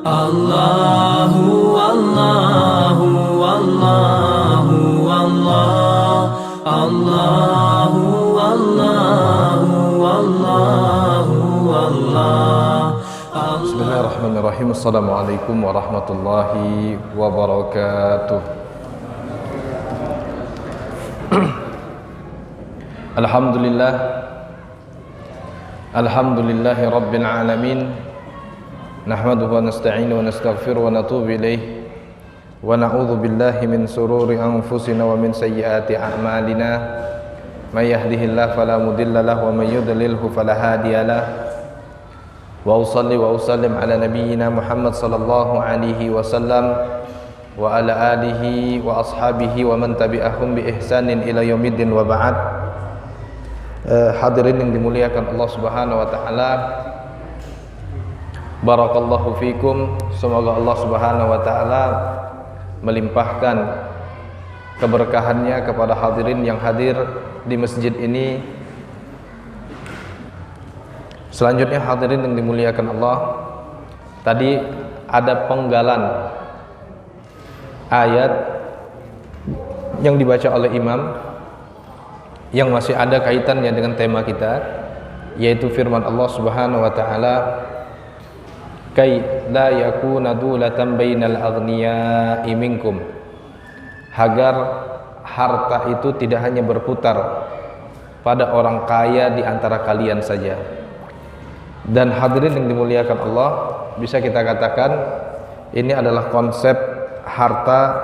Allahu Allahu Allahu Allah, Allahu Allahu Allahu Allah. Bismillahirrahmanirrahim. Assalamualaikum warahmatullahi wabarakatuh. Alhamdulillahi rabbil alamin. Nahmaduhu wa nasta'inuhu wa nastaghfiruhu wa natubu ilayh. Wa na'udzu billahi min sururi anfusina wa min sayyiati a'malina. May yahdihillahu fala mudilla lahu wa may yudlilhu fala hadiya lahu. Wa usalli wa usallim ala nabiyyina Muhammad sallallahu alaihi wasallam wa ala alihi wa ashabihi wa man tabi'ahum bi ihsanin ila yaumiddin wa ba'd. Hadirin yang dimuliakan Allah Subhanahu wa taala, barakallahu fikum. Semoga Allah Subhanahu wa taala melimpahkan keberkahannya kepada hadirin yang hadir di masjid ini. Selanjutnya hadirin yang dimuliakan Allah, tadi ada penggalan ayat yang dibaca oleh imam yang masih ada kaitannya dengan tema kita, yaitu firman Allah Subhanahu wa taala, "Kai la yakuna dulatan bainal aghniya'i minkum." Agar harta itu tidak hanya berputar pada orang kaya di antara kalian saja. Dan hadirin yang dimuliakan Allah, bisa kita katakan ini adalah konsep harta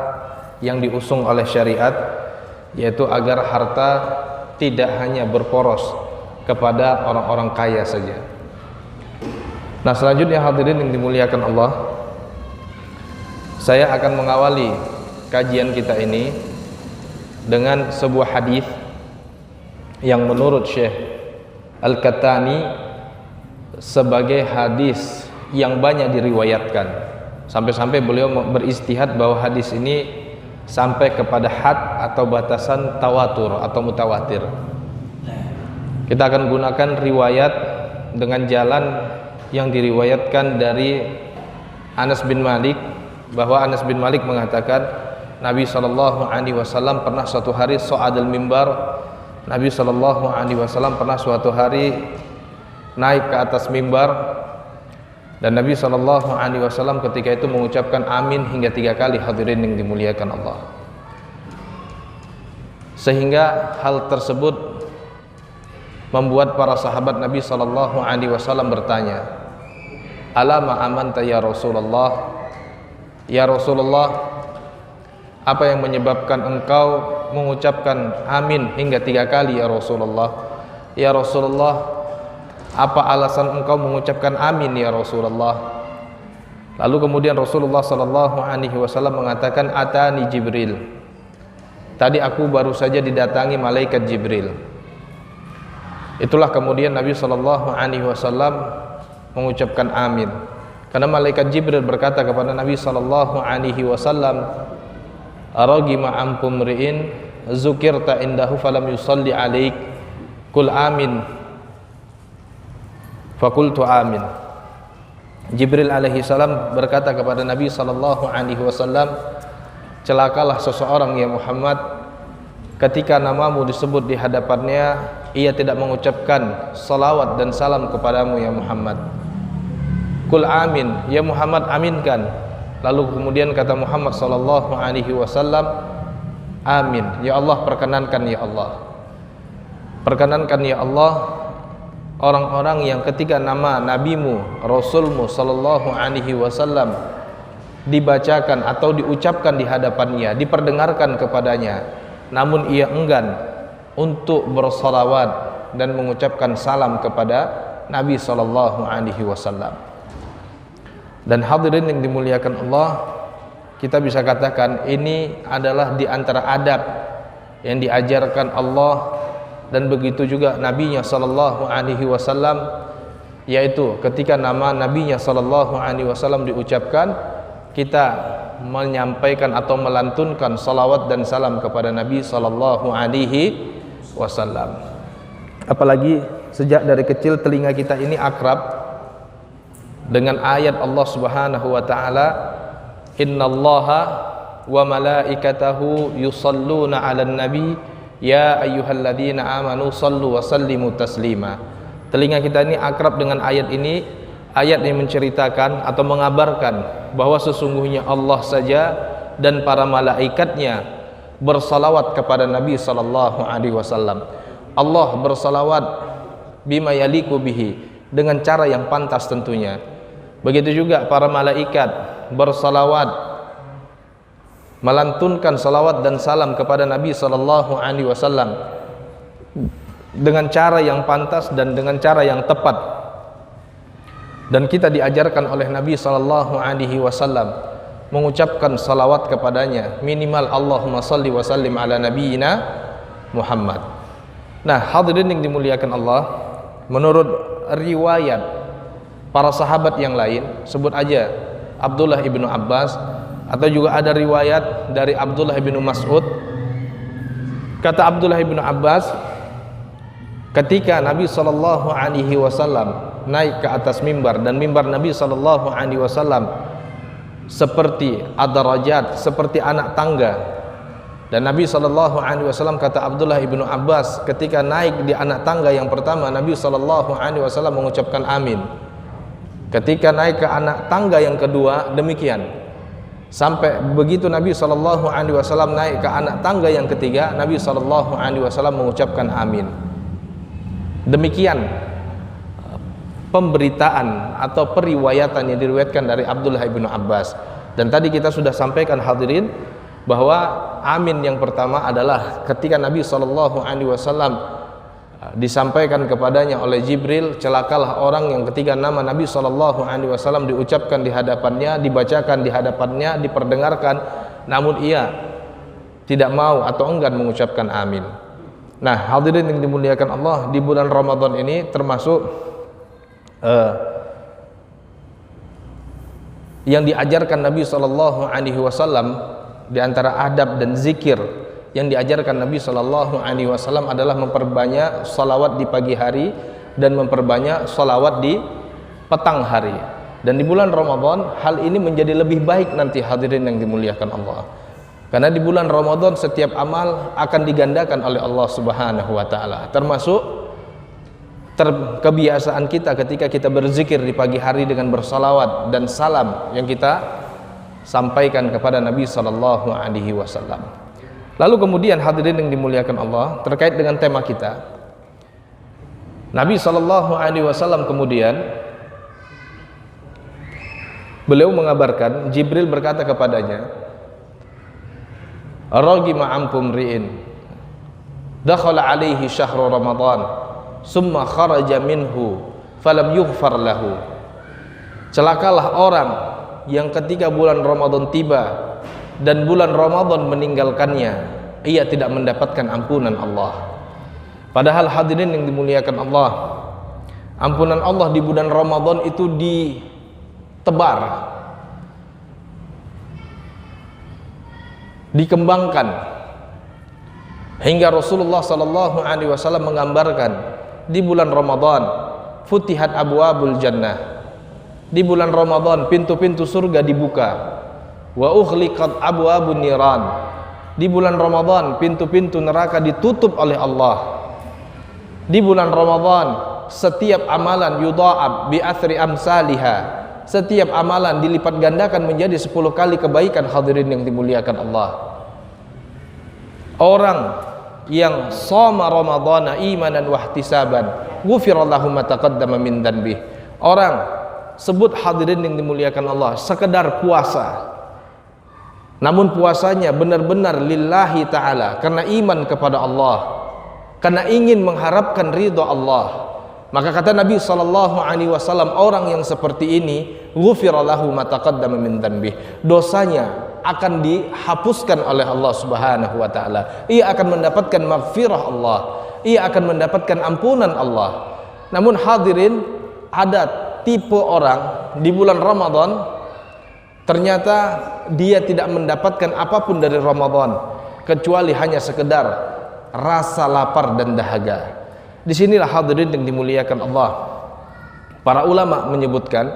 yang diusung oleh syariat, yaitu agar harta tidak hanya berporos kepada orang-orang kaya saja. Nah, selanjutnya hadirin yang dimuliakan Allah, saya akan mengawali kajian kita ini dengan sebuah hadis yang menurut Syekh Al-Kattani sebagai hadis yang banyak diriwayatkan, sampai-sampai beliau beristihad bahwa hadis ini sampai kepada had atau batasan tawatur atau mutawatir. Kita akan gunakan riwayat dengan jalan yang diriwayatkan dari Anas bin Malik, bahwa Anas bin Malik mengatakan Nabi SAW pernah suatu hari so'adul mimbar. Nabi SAW pernah suatu hari naik ke atas mimbar, dan Nabi SAW ketika itu mengucapkan amin hingga 3 kali, hadirin yang dimuliakan Allah. Sehingga hal tersebut membuat para sahabat Nabi SAW bertanya, "Alama amanta ya Rasulullah?" Ya Rasulullah, apa yang menyebabkan engkau mengucapkan amin hingga 3 kali ya Rasulullah? Ya Rasulullah, apa alasan engkau mengucapkan amin ya Rasulullah? Lalu kemudian Rasulullah SAW mengatakan, "Atani Jibril." Tadi aku baru saja didatangi malaikat Jibril. Itulah kemudian Nabi SAW mengucapkan amin, karena malaikat Jibril berkata kepada Nabi SAW, "Aragima amkum ri'in zukirta indahu falam yusalli alaik, kul amin." Fakultu amin. Jibril alaihi salam berkata kepada Nabi SAW, "Celakalah seseorang ya Muhammad, ketika namamu disebut di hadapannya, ia tidak mengucapkan salawat dan salam kepadamu ya Muhammad. Kul amin, ya Muhammad aminkan." Lalu kemudian kata Muhammad SAW, "Amin, ya Allah, perkenankan ya Allah. Perkenankan ya Allah orang-orang yang ketika nama nabimu, rasulmu sallallahu alaihi wasallam dibacakan atau diucapkan di hadapannya, diperdengarkan kepadanya, namun ia enggan untuk bersalawat dan mengucapkan salam kepada Nabi sallallahu alaihi wasallam." Dan hadirin yang dimuliakan Allah, kita bisa katakan ini adalah di antara adab yang diajarkan Allah dan begitu juga nabinya sallallahu alaihi wasallam, yaitu ketika nama nabinya sallallahu alaihi wasallam diucapkan, kita menyampaikan atau melantunkan salawat dan salam kepada Nabi sallallahu alaihi wasallam. Apalagi sejak dari kecil telinga kita ini akrab dengan ayat Allah Subhanahu wa taala, innallaha wa malaikatahu yusalluna 'alan nabi ya ayyuhalladzina amanu sallu wa sallimu taslima. Telinga kita ini akrab dengan ayat ini, ayat yang menceritakan atau mengabarkan bahwa sesungguhnya Allah saja dan para malaikatnya bersalawat kepada Nabi sallallahu alaihi wasallam. Allah bersalawat bima yaliku bihi, dengan cara yang pantas tentunya. Begitu juga para malaikat bersalawat, melantunkan salawat dan salam kepada Nabi sallallahu alaihi wasallam dengan cara yang pantas dan dengan cara yang tepat. Dan kita diajarkan oleh Nabi sallallahu alaihi wasallam mengucapkan salawat kepadanya minimal Allahumma salli wa sallim ala nabiyyina Muhammad. Nah, hadirin yang dimuliakan Allah, menurut riwayat para sahabat yang lain, sebut aja Abdullah ibnu Abbas, atau juga ada riwayat dari Abdullah ibnu Mas'ud. Kata Abdullah ibnu Abbas, ketika Nabi sallallahu alaihi wasallam naik ke atas mimbar, dan mimbar Nabi sallallahu alaihi wasallam seperti ad-darajat, seperti anak tangga. Dan Nabi sallallahu alaihi wasallam, kata Abdullah ibnu Abbas, ketika naik di anak tangga yang pertama, Nabi sallallahu alaihi wasallam mengucapkan amin. Ketika naik ke anak tangga yang kedua, demikian. Sampai begitu Nabi sallallahu alaihi wasallam naik ke anak tangga yang ketiga, Nabi sallallahu alaihi wasallam mengucapkan amin. Demikian pemberitaan atau periwayatan yang diriwayatkan dari Abdullah ibnu Abbas. Dan tadi kita sudah sampaikan hadirin bahwa amin yang pertama adalah ketika Nabi sallallahu alaihi wasallam disampaikan kepadanya oleh Jibril, celakalah orang yang ketika nama Nabi sallallahu alaihi wasallam diucapkan di hadapannya, dibacakan di hadapannya, diperdengarkan, namun ia tidak mau atau enggan mengucapkan amin. Nah, hadirin yang dimuliakan Allah, di bulan Ramadan ini termasuk yang diajarkan Nabi sallallahu alaihi wasallam, di antara adab dan zikir yang diajarkan Nabi sallallahu alaihi wasallam adalah memperbanyak salawat di pagi hari dan memperbanyak salawat di petang hari. Dan di bulan Ramadan hal ini menjadi lebih baik nanti, hadirin yang dimuliakan Allah. Karena di bulan Ramadan setiap amal akan digandakan oleh Allah Subhanahu wa taala. Termasuk kebiasaan kita ketika kita berzikir di pagi hari dengan bersalawat dan salam yang kita sampaikan kepada Nabi sallallahu alaihi wasallam. Lalu kemudian hadirin yang dimuliakan Allah, terkait dengan tema kita, Nabi sallallahu alaihi wasallam kemudian beliau mengabarkan, Jibril berkata kepadanya, "Ragima ankum ri'in dakhala alaihi syahru Ramadan summa kharaja minhu falam yughfar lahu." Celakalah orang yang ketika bulan Ramadan tiba dan bulan Ramadan meninggalkannya, ia tidak mendapatkan ampunan Allah. Padahal hadirin yang dimuliakan Allah, ampunan Allah di bulan Ramadan itu ditebar, dikembangkan, hingga Rasulullah sallallahu alaihi wasallam menggambarkan di bulan Ramadan futihat abwabul jannah. Di bulan Ramadan pintu-pintu surga dibuka. Wa ughliqat abwabun niran. Di bulan Ramadan pintu-pintu neraka ditutup oleh Allah. Di bulan Ramadan setiap amalan yudha'ab bi athri amsalha. Setiap amalan dilipat gandakan menjadi 10 kali kebaikan, hadirin yang dimuliakan Allah. Orang yang shoma Ramadhana imanan wa ihtisaban, ghufira lahu ma taqaddama min dhanbi. Orang, sebut hadirin yang dimuliakan Allah, sekedar puasa, namun puasanya benar-benar lillahi ta'ala, karena iman kepada Allah, karena ingin mengharapkan ridha Allah, maka kata Nabi sallallahu alaihi wasallam, orang yang seperti ini ghufira lahu ma taqaddama min dhanbi, dosanya akan dihapuskan oleh Allah Subhanahu wa taala. Ia akan mendapatkan maghfirah Allah, ia akan mendapatkan ampunan Allah. Namun hadirin, ada tipe orang di bulan Ramadan ternyata dia tidak mendapatkan apapun dari Ramadan kecuali hanya sekedar rasa lapar dan dahaga. Disinilah hadirin yang dimuliakan Allah, para ulama menyebutkan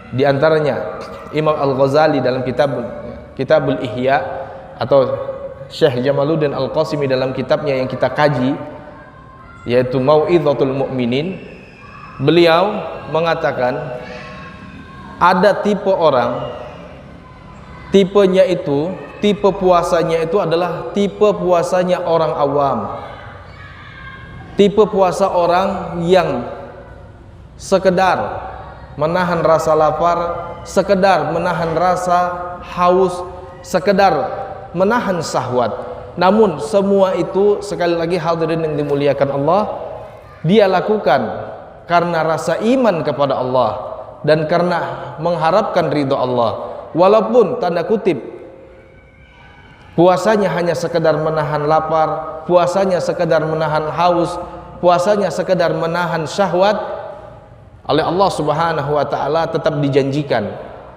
Di antaranya Imam Al-Ghazali dalam Kitabul Ihya, atau Syekh Jamaluddin Al-Qasimi dalam kitabnya yang kita kaji, yaitu Mau'izatul Mu'minin. Beliau mengatakan ada tipe orang, tipenya itu, tipe puasanya itu adalah tipe puasanya orang awam, tipe puasa orang yang sekedar menahan rasa lapar, sekedar menahan rasa haus, sekedar menahan syahwat. Namun semua itu, sekali lagi hadirin yang dimuliakan Allah, dia lakukan karena rasa iman kepada Allah dan karena mengharapkan ridho Allah. Walaupun tanda kutip puasanya hanya sekedar menahan lapar, puasanya sekedar menahan haus, puasanya sekedar menahan syahwat, oleh Allah Subhanahu wa taala tetap dijanjikan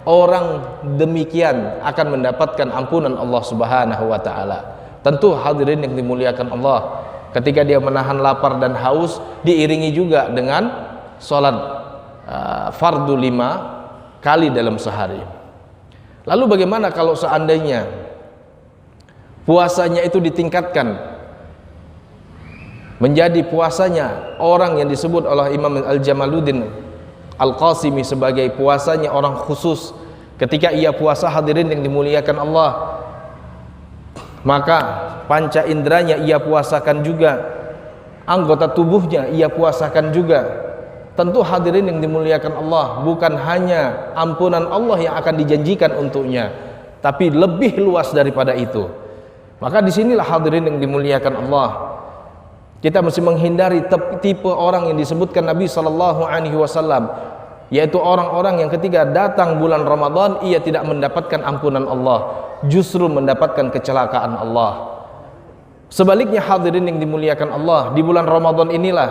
orang demikian akan mendapatkan ampunan Allah Subhanahu wa taala. Tentu hadirin yang dimuliakan Allah, ketika dia menahan lapar dan haus diiringi juga dengan salat fardu 5 kali dalam sehari. Lalu bagaimana kalau seandainya puasanya itu ditingkatkan menjadi puasanya orang yang disebut oleh Imam Al-Jamaluddin Al-Qasimi sebagai puasanya orang khusus? Ketika ia puasa, hadirin yang dimuliakan Allah, maka panca inderanya ia puasakan juga, anggota tubuhnya ia puasakan juga. Tentu hadirin yang dimuliakan Allah, bukan hanya ampunan Allah yang akan dijanjikan untuknya, tapi lebih luas daripada itu. Maka disinilah hadirin yang dimuliakan Allah, kita mesti menghindari tipe orang yang disebutkan Nabi SAW, yaitu orang-orang yang ketika datang bulan Ramadan ia tidak mendapatkan ampunan Allah, justru mendapatkan kecelakaan Allah. Sebaliknya hadirin yang dimuliakan Allah, di bulan Ramadan inilah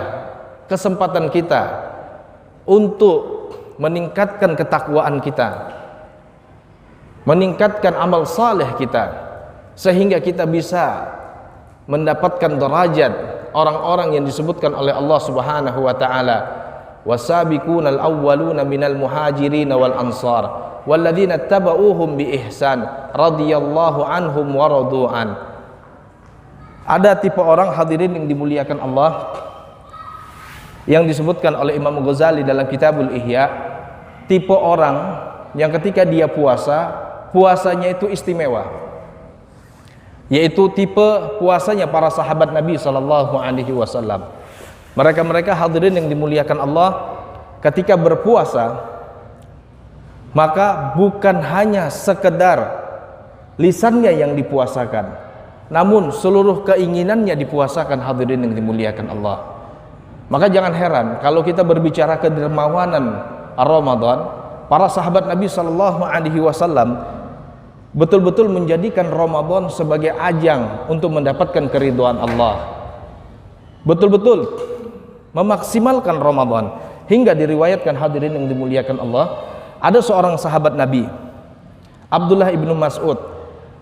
kesempatan kita untuk meningkatkan ketakwaan kita, meningkatkan amal saleh kita, sehingga kita bisa mendapatkan derajat orang-orang yang disebutkan oleh Allah Subhanahu wa taala, wasabiqunal awwaluna minal muhajirin wal ansar walladzina tabauhum bi ihsan radhiyallahu anhum wa radu'an. Ada tipe orang hadirin yang dimuliakan Allah yang disebutkan oleh Imam Ghazali dalam Kitabul Ihya, tipe orang yang ketika dia puasa, puasanya itu istimewa, yaitu tipe puasanya para sahabat Nabi SAW. Mereka hadirin yang dimuliakan Allah, ketika berpuasa maka bukan hanya sekedar lisannya yang dipuasakan, namun seluruh keinginannya dipuasakan, hadirin yang dimuliakan Allah. Maka jangan heran kalau kita berbicara kedermawanan Ramadan, para sahabat Nabi SAW betul-betul menjadikan Ramadan sebagai ajang untuk mendapatkan keridhaan Allah, betul-betul memaksimalkan Ramadan. Hingga diriwayatkan hadirin yang dimuliakan Allah, ada seorang sahabat Nabi, Abdullah ibnu Mas'ud.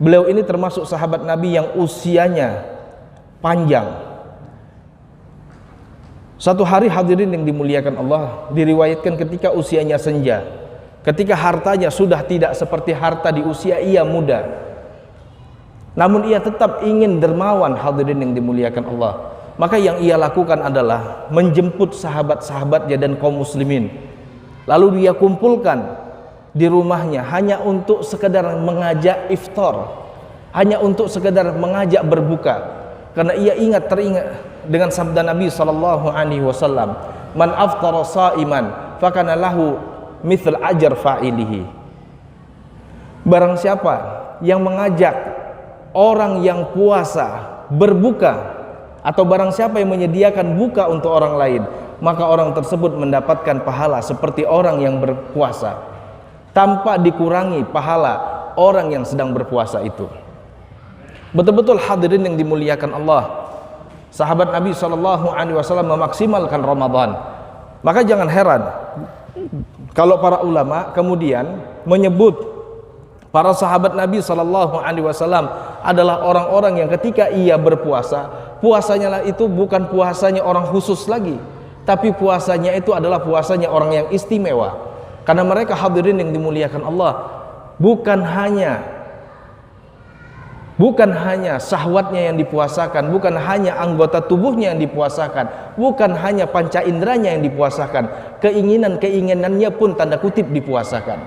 Beliau ini termasuk sahabat Nabi yang usianya panjang. Satu hari hadirin yang dimuliakan Allah, diriwayatkan ketika usianya senja, ketika hartanya sudah tidak seperti harta di usia ia muda, namun ia tetap ingin dermawan, hadirin yang dimuliakan Allah. Maka yang ia lakukan adalah menjemput sahabat-sahabatnya dan kaum muslimin, lalu dia kumpulkan di rumahnya hanya untuk sekedar mengajak iftar, hanya untuk sekedar mengajak berbuka, karena ia teringat dengan sabda Nabi SAW, man aftara sa'iman fakana lahu mithl ajar fa'ilihi. Barang siapa yang mengajak orang yang puasa berbuka, atau barang siapa yang menyediakan buka untuk orang lain, maka orang tersebut mendapatkan pahala seperti orang yang berpuasa, tanpa dikurangi pahala orang yang sedang berpuasa itu. Betul-betul hadirin yang dimuliakan Allah, sahabat Nabi SAW memaksimalkan Ramadan. Maka jangan heran kalau para ulama kemudian menyebut para sahabat Nabi SAW adalah orang-orang yang ketika ia berpuasa, puasanya itu bukan puasanya orang khusus lagi, tapi puasanya itu adalah puasanya orang yang istimewa. Karena mereka hadirin yang dimuliakan Allah, bukan hanya syahwatnya yang dipuasakan, bukan hanya anggota tubuhnya yang dipuasakan, bukan hanya panca inderanya yang dipuasakan, keinginannya pun tanda kutip dipuasakan.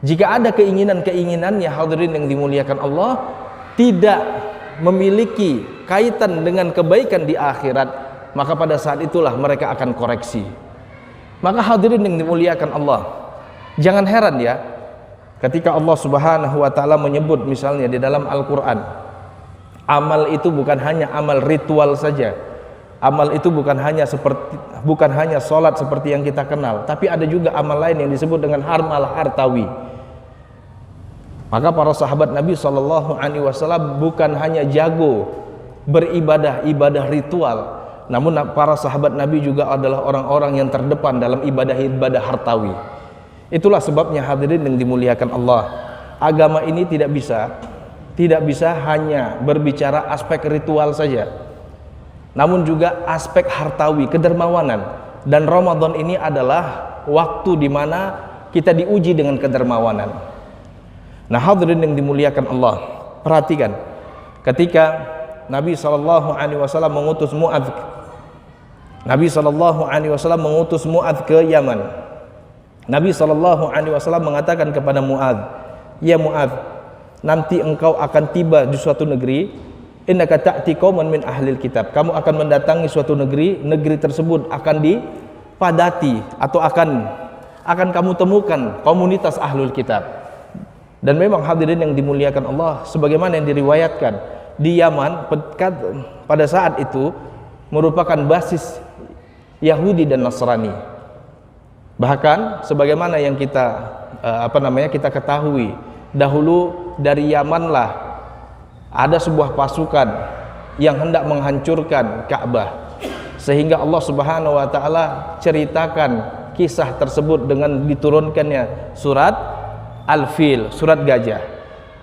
Jika ada keinginannya hadirin yang dimuliakan Allah tidak memiliki kaitan dengan kebaikan di akhirat, maka pada saat itulah mereka akan koreksi. Maka hadirin yang dimuliakan Allah, jangan heran ya, ketika Allah Subhanahu wa taala menyebut misalnya di dalam Al-Qur'an, amal itu bukan hanya amal ritual saja. Amal itu bukan hanya salat seperti yang kita kenal, tapi ada juga amal lain yang disebut dengan amal hartawi. Maka para sahabat Nabi sallallahu alaihi wasallam bukan hanya jago beribadah ritual, namun para sahabat Nabi juga adalah orang-orang yang terdepan dalam ibadah hartawi. Itulah sebabnya hadirin yang dimuliakan Allah, agama ini tidak bisa hanya berbicara aspek ritual saja, namun juga aspek hartawi, kedermawanan. Dan Ramadan ini adalah waktu di mana kita diuji dengan kedermawanan. Nah hadirin yang dimuliakan Allah, perhatikan ketika Nabi SAW mengutus Mu'adz, Nabi SAW mengutus Mu'adz ke Yaman. Nabi SAW mengatakan kepada Mu'adz, ya Mu'adz, nanti engkau akan tiba di suatu negeri, innaka ta'ti qauman min ahlil kitab, kamu akan mendatangi suatu negeri tersebut akan dipadati atau akan kamu temukan komunitas ahlul kitab. Dan memang hadirin yang dimuliakan Allah, sebagaimana yang diriwayatkan, di Yaman pada saat itu merupakan basis Yahudi dan Nasrani. Bahkan sebagaimana yang kita ketahui, dahulu dari Yamanlah ada sebuah pasukan yang hendak menghancurkan Ka'bah, sehingga Allah Subhanahu wa taala ceritakan kisah tersebut dengan diturunkannya surat Al-Fil, surat gajah.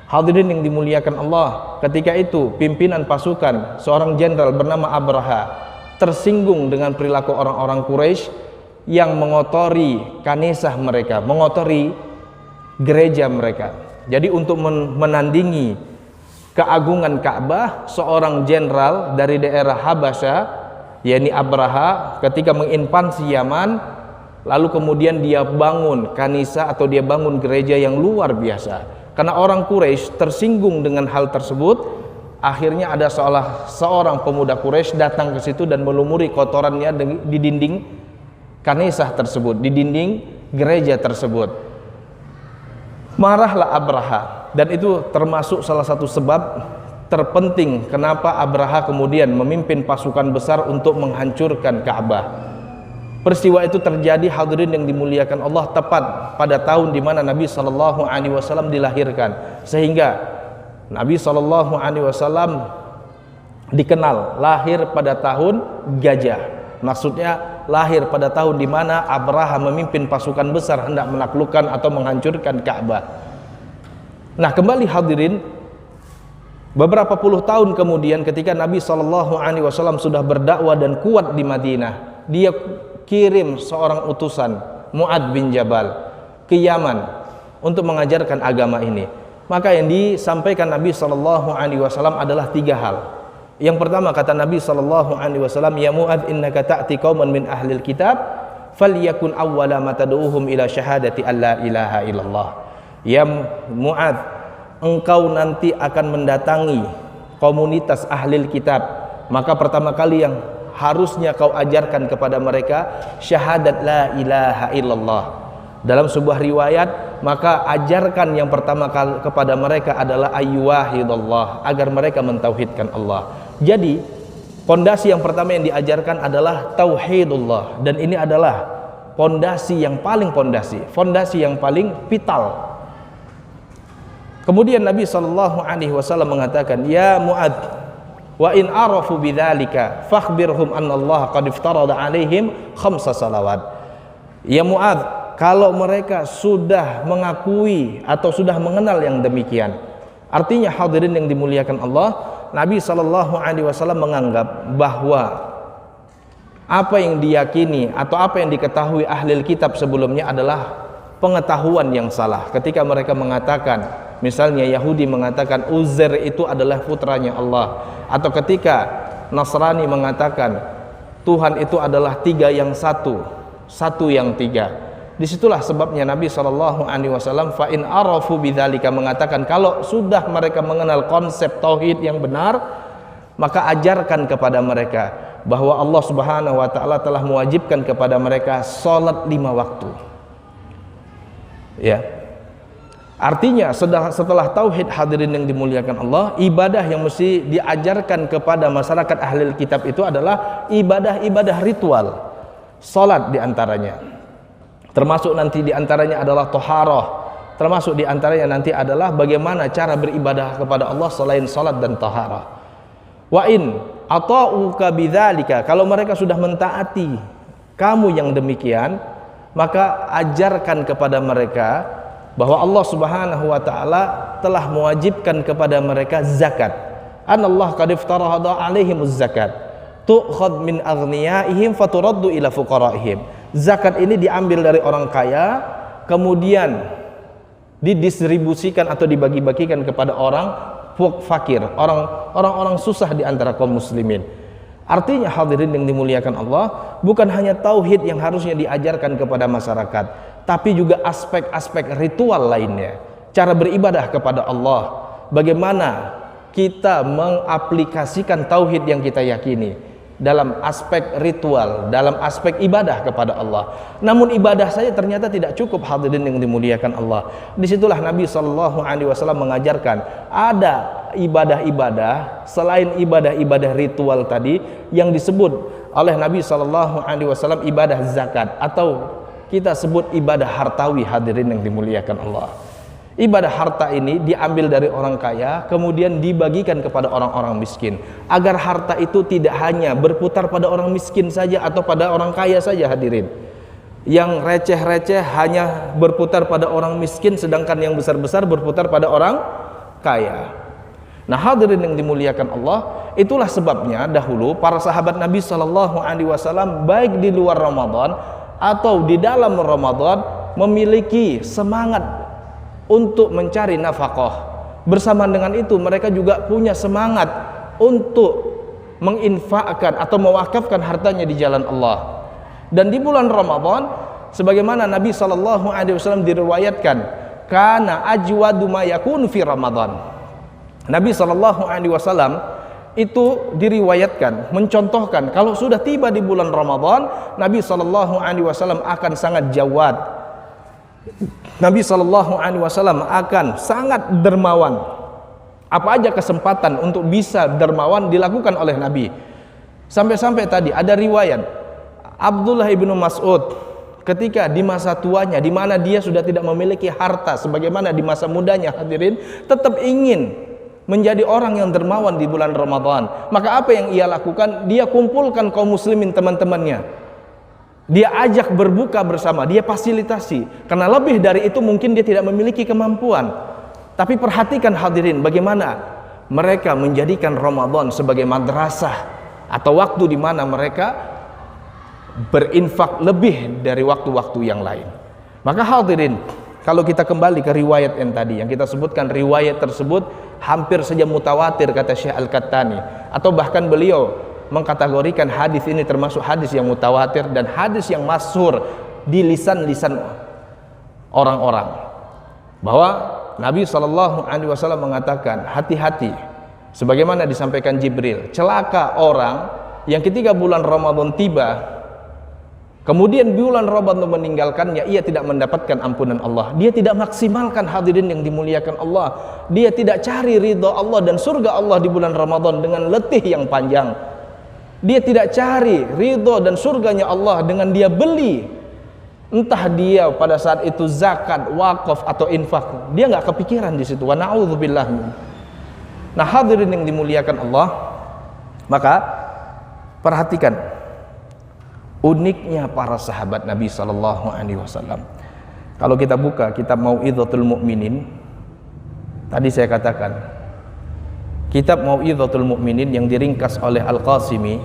Hadirin yang dimuliakan Allah, ketika itu pimpinan pasukan, seorang jenderal bernama Abraha, tersinggung dengan perilaku orang-orang Quraisy yang mengotori kanisah mereka, mengotori gereja mereka. Jadi untuk menandingi keagungan Ka'bah, seorang jenderal dari daerah Habasya, yakni Abraha, ketika menginvasi Yaman, lalu kemudian dia bangun kanisa atau dia bangun gereja yang luar biasa. Karena orang Quraisy tersinggung dengan hal tersebut, akhirnya ada seorang pemuda Quraisy datang ke situ dan melumuri kotorannya di dinding kanisah tersebut, di dinding gereja tersebut. Marahlah Abraha, dan itu termasuk salah satu sebab terpenting kenapa Abraha kemudian memimpin pasukan besar untuk menghancurkan Ka'bah. Peristiwa itu terjadi hadirin yang dimuliakan Allah tepat pada tahun di mana Nabi SAW dilahirkan, sehingga Nabi SAW dikenal lahir pada tahun gajah. Maksudnya lahir pada tahun di mana Abraha memimpin pasukan besar hendak menaklukkan atau menghancurkan Ka'bah. Nah kembali hadirin, beberapa puluh tahun kemudian ketika Nabi SAW sudah berdakwah dan kuat di Madinah, dia kirim seorang utusan, Mu'adz bin Jabal, ke Yaman untuk mengajarkan agama ini. Maka yang disampaikan Nabi SAW adalah 3 hal. Yang pertama kata Nabi SAW, ya Mu'adz innaka ta'ti qauman min ahlil kitab, falyakun awwala ma tad'uhum ila syahadati alla ilaha illallah. Ya Mu'adz, engkau nanti akan mendatangi komunitas ahlil kitab, maka pertama kali yang harusnya kau ajarkan kepada mereka syahadat la ilaha illallah. Dalam sebuah riwayat, maka ajarkan yang pertama kali kepada mereka adalah ayyuhidallah, agar mereka mentauhidkan Allah. Jadi pondasi yang pertama yang diajarkan adalah tauhidullah, dan ini adalah pondasi yang paling vital. Kemudian Nabi SAW mengatakan, ya Mu'adz, wa in arafu bidzalika fakhbirhum annallaha qad iftarada alaihim 5 salawat. Ya Mu'adz, kalau mereka sudah mengakui atau sudah mengenal yang demikian, artinya hadirin yang dimuliakan Allah, Nabi SAW menganggap bahwa apa yang diyakini atau apa yang diketahui ahli kitab sebelumnya adalah pengetahuan yang salah. Ketika mereka mengatakan, misalnya Yahudi mengatakan Uzair itu adalah putranya Allah, atau ketika Nasrani mengatakan Tuhan itu adalah 3 yang 1, 1 yang 3. Disitulah sebabnya Nabi SAW fa in arafu bidzalika mengatakan, kalau sudah mereka mengenal konsep tauhid yang benar, maka ajarkan kepada mereka bahwa Allah Subhanahu wa taala telah mewajibkan kepada mereka salat 5 waktu. Ya. Artinya setelah tauhid, hadirin yang dimuliakan Allah, ibadah yang mesti diajarkan kepada masyarakat ahli kitab itu adalah ibadah-ibadah ritual. Salat diantaranya. Termasuk nanti diantaranya adalah toharoh. Termasuk diantaranya nanti adalah bagaimana cara beribadah kepada Allah selain salat dan toharoh. Wa in ata'uka bidzalika, kalau mereka sudah mentaati kamu yang demikian, maka ajarkan kepada mereka bahwa Allah Subhanahu wa taala telah mewajibkan kepada mereka zakat. Anallahu qad iftarada 'alaihimuz zakat tu'khad min aghniyaihim faturaddu ila fuqaraihim. Zakat ini diambil dari orang kaya, kemudian didistribusikan atau dibagi-bagikan kepada orang fakir, orang-orang susah di antara kaum muslimin. Artinya hadirin yang dimuliakan Allah, bukan hanya tauhid yang harusnya diajarkan kepada masyarakat, tapi juga aspek-aspek ritual lainnya. Cara beribadah kepada Allah, bagaimana kita mengaplikasikan tauhid yang kita yakini dalam aspek ritual, dalam aspek ibadah kepada Allah. Namun ibadah saja ternyata tidak cukup, hadirin yang dimuliakan Allah. Disitulah Nabi SAW mengajarkan ada ibadah-ibadah selain ibadah-ibadah ritual tadi yang disebut oleh Nabi SAW ibadah zakat, atau kita sebut ibadah hartawi, hadirin yang dimuliakan Allah. Ibadah harta ini diambil dari orang kaya, kemudian dibagikan kepada orang-orang miskin, agar harta itu tidak hanya berputar pada orang miskin saja atau pada orang kaya saja, hadirin. Yang receh-receh hanya berputar pada orang miskin, sedangkan yang besar-besar berputar pada orang kaya. Nah, hadirin yang dimuliakan Allah, itulah sebabnya dahulu para sahabat Nabi SAW baik di luar Ramadan atau di dalam Ramadan memiliki semangat untuk mencari nafkah. Bersamaan dengan itu mereka juga punya semangat untuk menginfakkan atau mewakafkan hartanya di jalan Allah. Dan di bulan Ramadan, sebagaimana Nabi SAW diriwayatkan, kana ajwadu ma yakunu fi Ramadan. Nabi SAW itu diriwayatkan, mencontohkan kalau sudah tiba di bulan Ramadan, Nabi SAW akan sangat jawad. Nabi SAW akan sangat dermawan. Apa aja kesempatan untuk bisa dermawan dilakukan oleh Nabi. Sampai-sampai tadi ada riwayat Abdullah ibnu Mas'ud ketika di masa tuanya, di mana dia sudah tidak memiliki harta sebagaimana di masa mudanya, hadirin, tetap ingin menjadi orang yang dermawan di bulan Ramadan. Maka apa yang ia lakukan? Dia kumpulkan kaum muslimin, teman-temannya. Dia ajak berbuka bersama, dia fasilitasi. Karena lebih dari itu mungkin dia tidak memiliki kemampuan. Tapi perhatikan hadirin, bagaimana mereka menjadikan Ramadan sebagai madrasah atau waktu di mana mereka berinfak lebih dari waktu-waktu yang lain. Maka hadirin, kalau kita kembali ke riwayat yang tadi, yang kita sebutkan, riwayat tersebut hampir saja mutawatir, kata Syekh Al-Qattani, atau bahkan beliau mengkategorikan hadis ini termasuk hadis yang mutawatir dan hadis yang masyhur di lisan-lisan orang-orang, bahwa Nabi SAW mengatakan, hati-hati, sebagaimana disampaikan Jibril, celaka orang yang ketika bulan Ramadan tiba, kemudian bulan Ramadan meninggalkannya, ia tidak mendapatkan ampunan Allah. Dia tidak maksimalkan, hadirin yang dimuliakan Allah. Dia tidak cari ridha Allah dan surga Allah di bulan Ramadan dengan letih yang panjang. Dia tidak cari ridho dan surganya Allah dengan dia beli, entah dia pada saat itu zakat, wakaf atau infak. Dia nggak kepikiran di situ. Wa na'udzubillah. Nah, hadirin yang dimuliakan Allah, maka perhatikan uniknya para sahabat Nabi SAW. Kalau kita buka kitab Mau'idhatul Mu'minin, tadi saya katakan kitab Mau'idhatul Mu'minin yang diringkas oleh Al-Qasimi,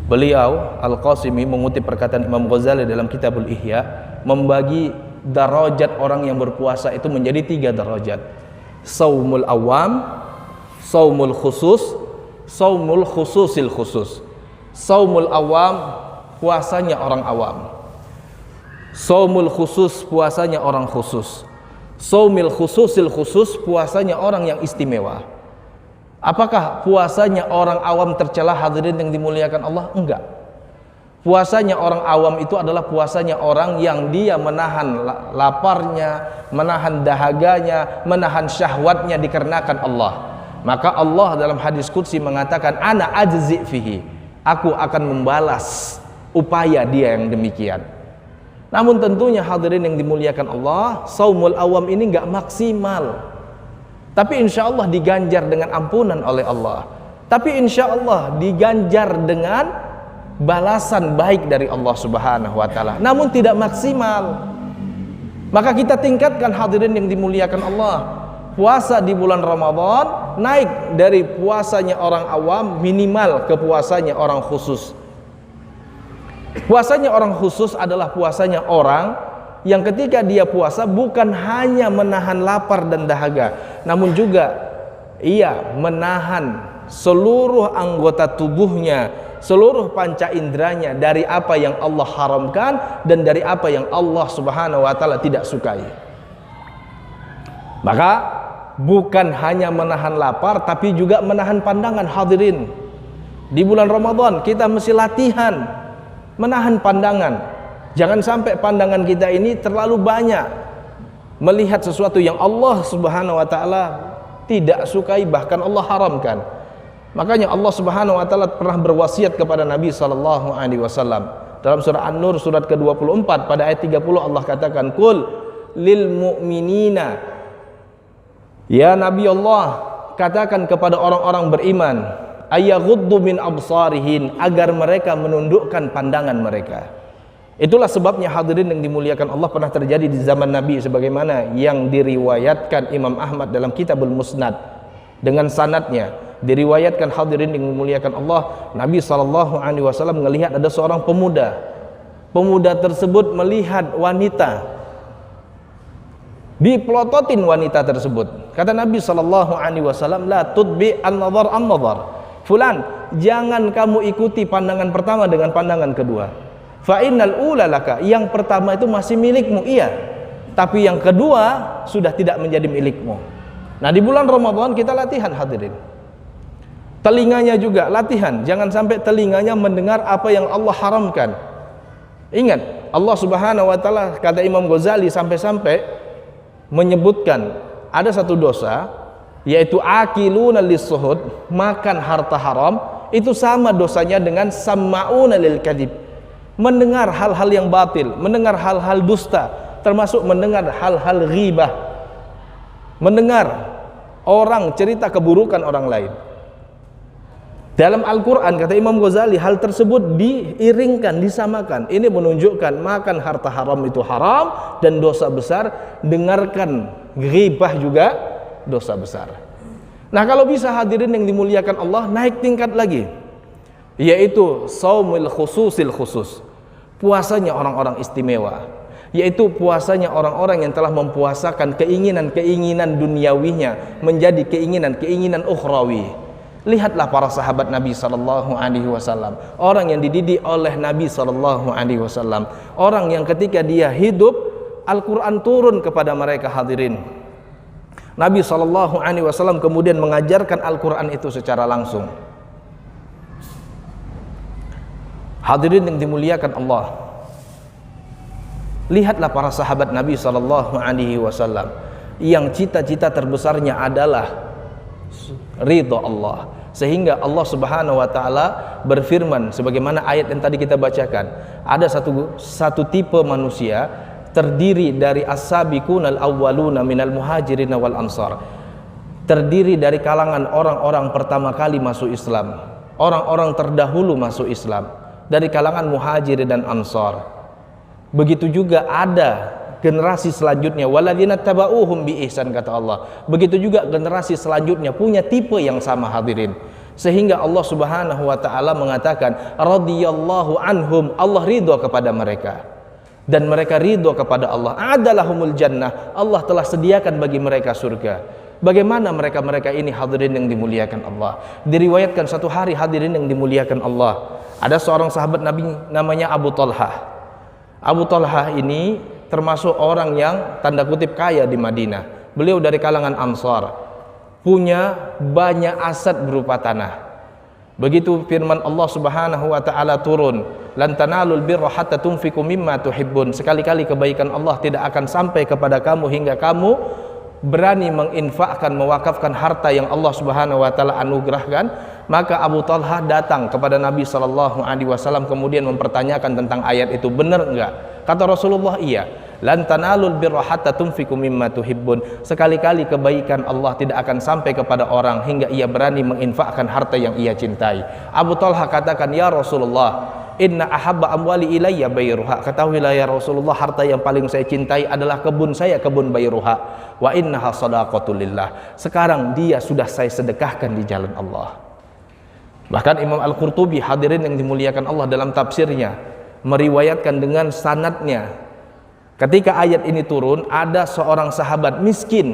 beliau Al-Qasimi mengutip perkataan Imam Ghazali dalam Kitabul Ihya, membagi darajat orang yang berpuasa itu menjadi 3 darajat. Saumul awam, saumul khusus, saumul khususil khusus. Saumul awam, puasanya orang awam. Saumul khusus, puasanya orang khusus. Saumil khususil khusus, puasanya orang yang istimewa. Apakah puasanya orang awam tercela, hadirin yang dimuliakan Allah? Enggak. Puasanya orang awam itu adalah puasanya orang yang dia menahan laparnya, menahan dahaganya, menahan syahwatnya dikarenakan Allah. Maka Allah dalam hadis qudsi mengatakan, ana ajzi fihi, aku akan membalas upaya dia yang demikian. Namun tentunya hadirin yang dimuliakan Allah, saumul awam ini enggak maksimal. Tapi insya Allah diganjar dengan ampunan oleh Allah. Tapi insya Allah diganjar dengan balasan baik dari Allah Subhanahu wa ta'ala. Namun tidak maksimal. Maka kita tingkatkan hadirin yang dimuliakan Allah. Puasa di bulan Ramadan naik dari puasanya orang awam minimal ke puasanya orang khusus. Puasanya orang khusus adalah puasanya orang yang ketika dia puasa bukan hanya menahan lapar dan dahaga, namun juga ia menahan seluruh anggota tubuhnya, seluruh panca inderanya dari apa yang Allah haramkan dan dari apa yang Allah Subhanahu wa ta'ala tidak sukai. Maka bukan hanya menahan lapar, tapi juga menahan pandangan, hadirin. Di bulan Ramadan kita mesti latihan menahan pandangan. Jangan sampai pandangan kita ini terlalu banyak melihat sesuatu yang Allah Subhanahu wa ta'ala tidak sukai, bahkan Allah haramkan. Makanya Allah Subhanahu wa ta'ala pernah berwasiat kepada Nabi sallallahu alaihi wasallam dalam surah An-Nur surat ke-24 pada ayat 30 Allah katakan, "Qul lil mu'minina." Ya Nabi Allah, katakan kepada orang-orang beriman, ayaghuddu min absarihin, agar mereka menundukkan pandangan mereka. Itulah sebabnya hadirin yang dimuliakan Allah, pernah terjadi di zaman Nabi sebagaimana yang diriwayatkan Imam Ahmad dalam Kitabul Musnad dengan sanadnya. Diriwayatkan hadirin yang dimuliakan Allah, Nabi SAW melihat ada seorang pemuda. Pemuda tersebut melihat wanita, dipelototin wanita tersebut. Kata Nabi SAW, la tudbi an-nazar an-nazar. Fulan, jangan kamu ikuti pandangan pertama dengan pandangan kedua. Fa innal ula laka, yang pertama itu masih milikmu, iya, tapi yang kedua sudah tidak menjadi milikmu. Nah, di bulan Ramadan kita latihan hadirin. Telinganya juga latihan, jangan sampai telinganya mendengar apa yang Allah haramkan. Ingat, Allah Subhanahu wa ta'ala, kata Imam Ghazali, sampai-sampai menyebutkan ada satu dosa, yaitu akiluna lis-suhud, makan harta haram, itu sama dosanya dengan sama'una lil kadhib, mendengar hal-hal yang batil, mendengar hal-hal dusta, termasuk mendengar hal-hal ghibah, mendengar orang cerita keburukan orang lain. Dalam Al-Quran kata Imam Ghazali, hal tersebut diiringkan, disamakan. Ini menunjukkan makan harta haram itu haram dan dosa besar, dengarkan ghibah juga dosa besar. Nah, kalau bisa hadirin yang dimuliakan Allah, naik tingkat lagi, yaitu saumil khususil khusus, puasanya orang-orang istimewa, yaitu puasanya orang-orang yang telah mempuasakan keinginan-keinginan duniawinya menjadi keinginan-keinginan ukhrawi. Lihatlah para sahabat Nabi sallallahu alaihi wasallam, orang yang dididik oleh Nabi sallallahu alaihi wasallam, orang yang ketika dia hidup Al-Qur'an turun kepada mereka, hadirin. Nabi sallallahu alaihi wasallam kemudian mengajarkan Al-Qur'an itu secara langsung. Hadirin yang dimuliakan Allah, lihatlah para sahabat Nabi sallallahu alaihi wasallam yang cita-cita terbesarnya adalah ridha Allah, sehingga Allah Subhanahu wa ta'ala berfirman sebagaimana ayat yang tadi kita bacakan, ada satu tipe manusia terdiri dari as-sabiqunal awwaluna minal muhajirin wal ansar, terdiri dari kalangan orang-orang pertama kali masuk Islam, orang-orang terdahulu masuk Islam dari kalangan muhajirin dan ansar. Begitu juga ada generasi selanjutnya, waladzina tabauhum bi ihsan, kata Allah. Begitu juga generasi selanjutnya punya tipe yang sama, hadirin. Sehingga Allah Subhanahu wa ta'ala mengatakan radhiyallahu anhum, Allah ridha kepada mereka. dan mereka ridho kepada Allah. A'adalahumul jannah, Allah telah sediakan bagi mereka surga. Bagaimana mereka-mereka ini hadirin yang dimuliakan Allah? Diriwayatkan satu hari hadirin yang dimuliakan Allah, ada seorang sahabat Nabi namanya Abu Talha. Abu Talha ini termasuk orang yang tanda kutip kaya di Madinah. Beliau dari kalangan Ansar, punya banyak aset berupa tanah. Begitu firman Allah Subhanahu wa taala turun, lan tanalul birra hatta tunfiqu mimma tuhibbun. Sekali-kali kebaikan Allah tidak akan sampai kepada kamu hingga kamu berani menginfakkan, mewakafkan harta yang Allah Subhanahu wa taala anugerahkan. Maka Abu Talha datang kepada Nabi sallallahu alaihi wasallam kemudian mempertanyakan tentang ayat itu, benar enggak? Kata Rasulullah, iya. Lan tanalul birra hatta tunfiqu mimma tuhibbun. Sekali-kali kebaikan Allah tidak akan sampai kepada orang hingga ia berani menginfakkan harta yang ia cintai. Abu Talha katakan, ya Rasulullah, inna ahabba amwali ilayya bayruha. Ketahuilah ya Rasulullah, harta yang paling saya cintai adalah kebun saya, kebun bayruha. Wa innaha sadaqatul lillah. Sekarang dia sudah saya sedekahkan di jalan Allah. Bahkan Imam Al-Qurtubi hadirin yang dimuliakan Allah dalam tafsirnya meriwayatkan dengan sanadnya, ketika ayat ini turun, ada seorang sahabat miskin,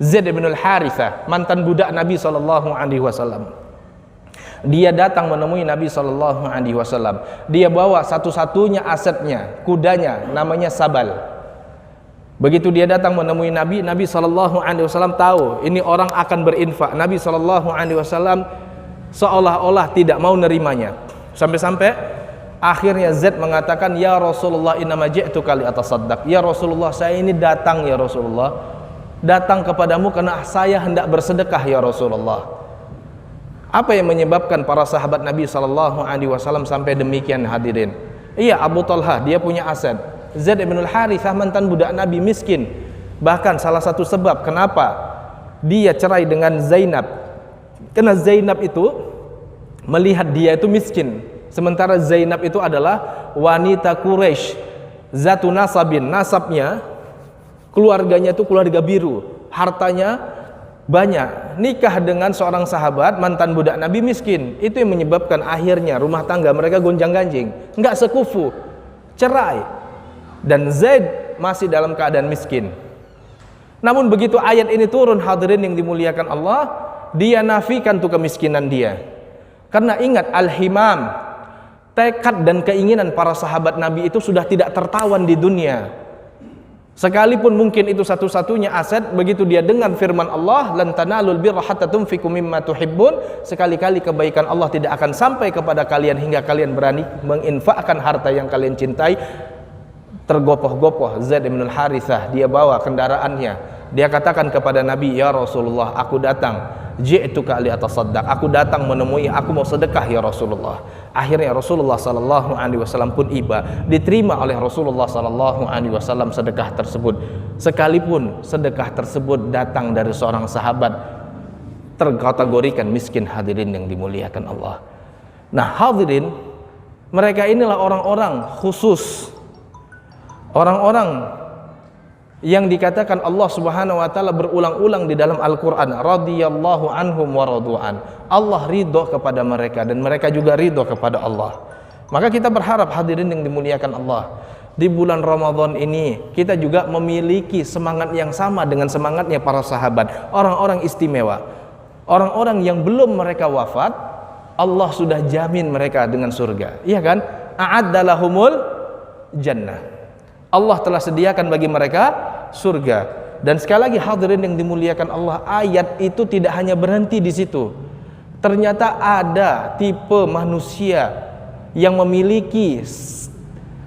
Zaid bin Al-Harithah, mantan budak Nabi SAW. Dia datang menemui Nabi SAW. Dia bawa satu-satunya asetnya, kudanya, namanya Sabal. Begitu dia datang menemui Nabi, Nabi SAW tahu ini orang akan berinfak. Nabi SAW seolah-olah tidak mau nerimanya. Sampai-sampai akhirnya Zaid mengatakan, ya Rasulullah, innama ji'tuka li atasaddaq. Ya Rasulullah, saya ini datang ya Rasulullah, datang kepadamu karena saya hendak bersedekah ya Rasulullah. Apa yang menyebabkan para sahabat Nabi SAW sampai demikian hadirin? Iya, Abu Talha dia punya aset. Zaid bin Al-Harithah mantan budak Nabi, miskin. Bahkan salah satu sebab kenapa dia cerai dengan Zainab, karena Zainab itu melihat dia itu miskin. Sementara Zainab itu adalah wanita Quraisy, zatu nasabin, nasabnya, keluarganya itu keluarga biru, hartanya banyak. Nikah dengan seorang sahabat mantan budak Nabi miskin. Itu yang menyebabkan akhirnya rumah tangga mereka gonjang-ganjing, enggak sekufu, cerai. Dan Zaid masih dalam keadaan miskin. Namun begitu ayat ini turun hadirin yang dimuliakan Allah, dia nafikan tuh kemiskinan dia. Karena ingat al-himam, tekad dan keinginan para sahabat Nabi itu sudah tidak tertawan di dunia. Sekalipun mungkin itu satu-satunya aset, begitu dia dengar firman Allah, lan tanalul birra hatta tunfiqu mimma tuhibbun, sekali-kali kebaikan Allah tidak akan sampai kepada kalian hingga kalian berani menginfakkan harta yang kalian cintai. Tergopoh-gopoh Zaid bin Al-Harithah, dia bawa kendaraannya. Dia katakan kepada Nabi, ya Rasulullah, aku datang, ji'tuka li atasaddaq, aku datang menemui, aku mau sedekah ya Rasulullah. Akhirnya Rasulullah SAW pun iba, diterima oleh Rasulullah SAW sedekah tersebut. Sekalipun sedekah tersebut datang dari seorang sahabat, terkategorikan miskin hadirin yang dimuliakan Allah. Nah hadirin, mereka inilah orang-orang khusus, orang-orang yang dikatakan Allah Subhanahu wa taala berulang-ulang di dalam Al-Qur'an, radhiyallahu anhum wa radu'an. Allah ridho kepada mereka dan mereka juga ridho kepada Allah. Maka kita berharap hadirin yang dimuliakan Allah, di bulan Ramadan ini kita juga memiliki semangat yang sama dengan semangatnya para sahabat, orang-orang istimewa, orang-orang yang belum mereka wafat, Allah sudah jamin mereka dengan surga. Iya kan? A'addalahumul jannah. Allah telah sediakan bagi mereka surga. Dan sekali lagi hadirin yang dimuliakan Allah, ayat itu tidak hanya berhenti di situ. Ternyata ada tipe manusia yang memiliki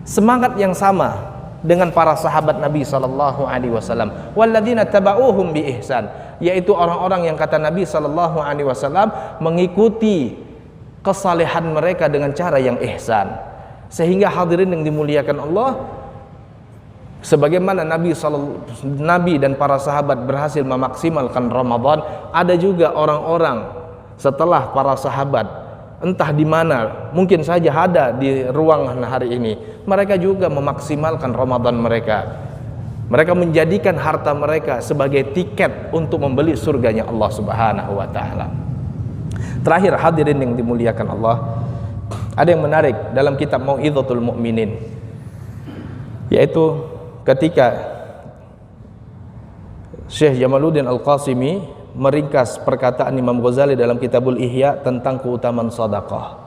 semangat yang sama dengan para sahabat Nabi sallallahu alaihi wasallam. Walladzina tabauhum bi ihsan, yaitu orang-orang yang kata Nabi sallallahu alaihi wasallam mengikuti kesalehan mereka dengan cara yang ihsan. Sehingga hadirin yang dimuliakan Allah, sebagaimana Nabi dan para sahabat berhasil memaksimalkan Ramadan, ada juga orang-orang setelah para sahabat, entah di mana, mungkin saja ada di ruangan hari ini, mereka juga memaksimalkan Ramadan mereka. Mereka menjadikan harta mereka sebagai tiket untuk membeli surganya Allah Subhanahu wa taala. Terakhir hadirin yang dimuliakan Allah, ada yang menarik dalam kitab Mau'izatul Mu'minin. yaitu ketika Syekh Jamaluddin Al-Qasimi meringkas perkataan Imam Ghazali dalam Kitabul Ihya tentang keutamaan sedekah.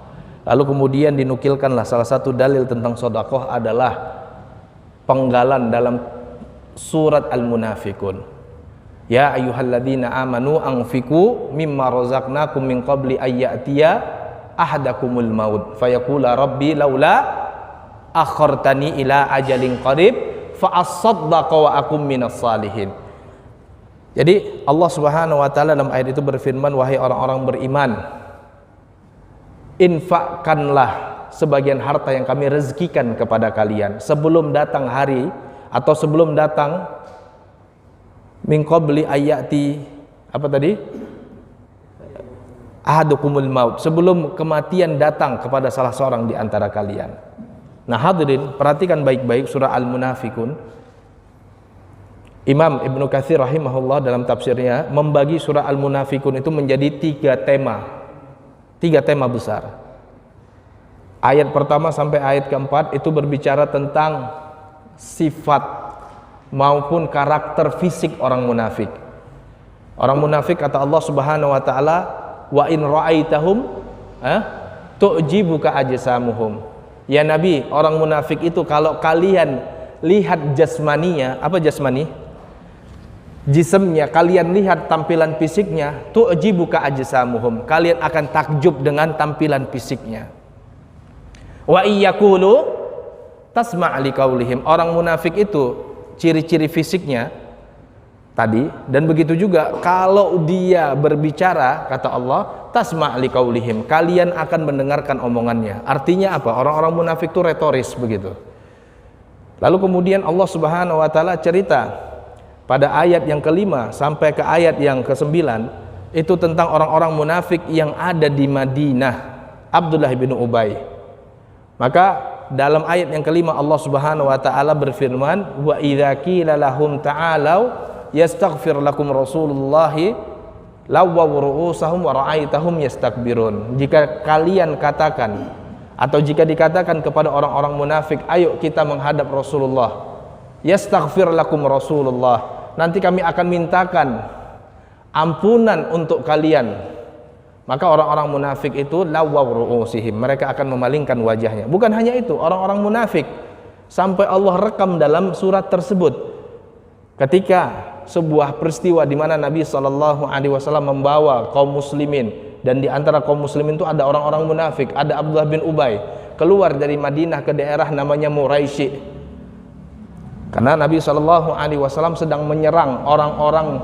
Lalu kemudian dinukilkanlah salah satu dalil tentang sedekah adalah penggalan dalam surat Al-Munafikun. Ya ayyuhalladzina amanu anfiqu mimma razaqnakum min qabli ayyatiya ahadakumul maut fayaqula rabbi laula akhartani ila ajalin qarib fa asaddaqa wa akum minas salihin. Jadi Allah Subhanahu wa taala dalam ayat itu berfirman, wahai orang-orang beriman, infakkanlah sebagian harta yang kami rezekikan kepada kalian sebelum datang hari atau sebelum datang min qabli ayati apa tadi? Ahadukumul maut, sebelum kematian datang kepada salah seorang di antara kalian. Nah, hadirin, perhatikan baik-baik surah Al-Munafikun. Imam Ibnu Katsir rahimahullah dalam tafsirnya membagi surah Al-Munafikun itu menjadi tiga tema besar. Ayat pertama sampai ayat keempat itu berbicara tentang sifat maupun karakter fisik orang munafik. Orang munafik kata Allah Subhanahu wa taala, wa in ra'aitahum tu'jibuka ajsamuhum. Ya Nabi, orang munafik itu kalau kalian lihat jasmaninya, apa jasmani? Jisimnya, kalian lihat tampilan fisiknya, tu'jibuka ajsamuhum. Kalian akan takjub dengan tampilan fisiknya. Wa iyyaqulu tasma' liqaulihim. Orang munafik itu ciri-ciri fisiknya tadi, dan begitu juga kalau dia berbicara, kata Allah, tasma' liqaulihim, kalian akan mendengarkan omongannya. Artinya apa? Orang-orang munafik itu retoris begitu. Lalu kemudian Allah Subhanahu wa taala cerita pada ayat yang kelima sampai ke ayat yang ke-9 itu tentang orang-orang munafik yang ada di Madinah, Abdullah bin Ubay. Maka dalam ayat yang kelima Allah Subhanahu wa taala berfirman, wa idza qila lahum ta'alu yastaghfir lakum rasulullahi lawaw ru'usahum wa ra'aitahum yastakbirun. Jika kalian katakan atau jika dikatakan kepada orang-orang munafik, ayo kita menghadap Rasulullah, yastaghfir lakum rasulullah, nanti kami akan mintakan ampunan untuk kalian. Maka orang-orang munafik itu lawaw ru'usihim, mereka akan memalingkan wajahnya. Bukan hanya itu, orang-orang munafik sampai Allah rekam dalam surat tersebut ketika sebuah peristiwa di mana Nabi SAW membawa kaum muslimin, dan di antara kaum muslimin itu ada orang-orang munafik, ada Abdullah bin Ubay keluar dari Madinah ke daerah namanya Muraisy. Karena Nabi SAW sedang menyerang orang-orang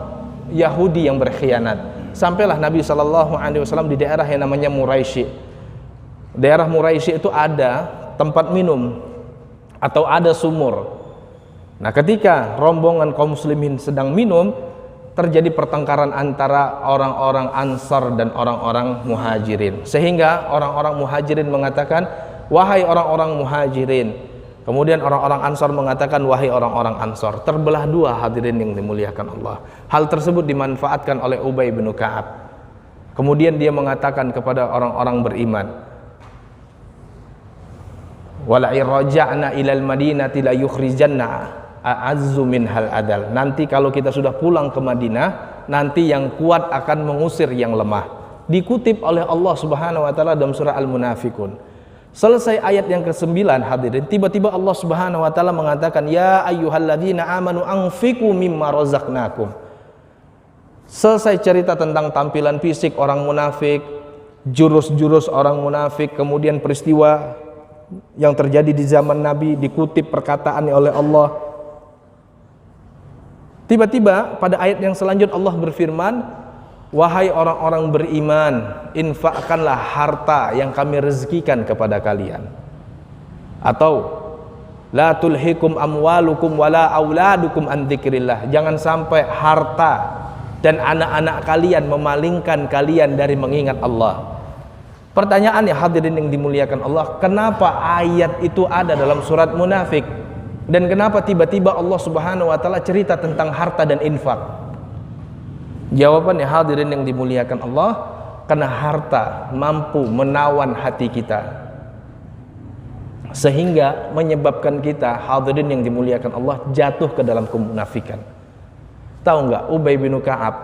Yahudi yang berkhianat. Sampailah Nabi SAW di daerah yang namanya Muraisy. Daerah Muraisy itu ada tempat minum atau ada sumur. Nah, ketika rombongan kaum muslimin sedang minum, terjadi pertengkaran antara orang-orang Ansar dan orang-orang Muhajirin. Sehingga orang-orang Muhajirin mengatakan, wahai orang-orang Muhajirin. Kemudian orang-orang Ansar mengatakan, wahai orang-orang Ansar. Terbelah dua, hadirin yang dimuliakan Allah. Hal tersebut dimanfaatkan oleh Ubay bin Ka'ab. Kemudian dia mengatakan kepada orang-orang beriman, wala irja'na ilal madinati la yukhrijanna a'azzu minhal adal. Nanti kalau kita sudah pulang ke Madinah, nanti yang kuat akan mengusir yang lemah. Dikutip oleh Allah Subhanahu wa taala dalam surah Al-Munafikun. Selesai ayat yang ke-9, hadirin, tiba-tiba Allah Subhanahu wa taala mengatakan, ya ayyuhalladzina amanu anfiqu mimma razaqnakum. Selesai cerita tentang tampilan fisik orang munafik, jurus-jurus orang munafik, kemudian peristiwa yang terjadi di zaman Nabi, dikutip perkataannya oleh Allah. Tiba-tiba pada ayat yang selanjutnya Allah berfirman, wahai orang-orang beriman, infakkanlah harta yang kami rezekikan kepada kalian. Atau la tulhikum amwalukum wala auladukum an dzikrillah. Jangan sampai harta dan anak-anak kalian memalingkan kalian dari mengingat Allah. Pertanyaannya, hadirin yang dimuliakan Allah, kenapa ayat itu ada dalam surat Munafik? Dan kenapa tiba-tiba Allah Subhanahu wa taala cerita tentang harta dan infak? Jawabannya, hadirin yang dimuliakan Allah, karena harta mampu menawan hati kita. sehingga menyebabkan kita, hadirin yang dimuliakan Allah, jatuh ke dalam kemunafikan. Tahu nggak, Ubay bin Ka'ab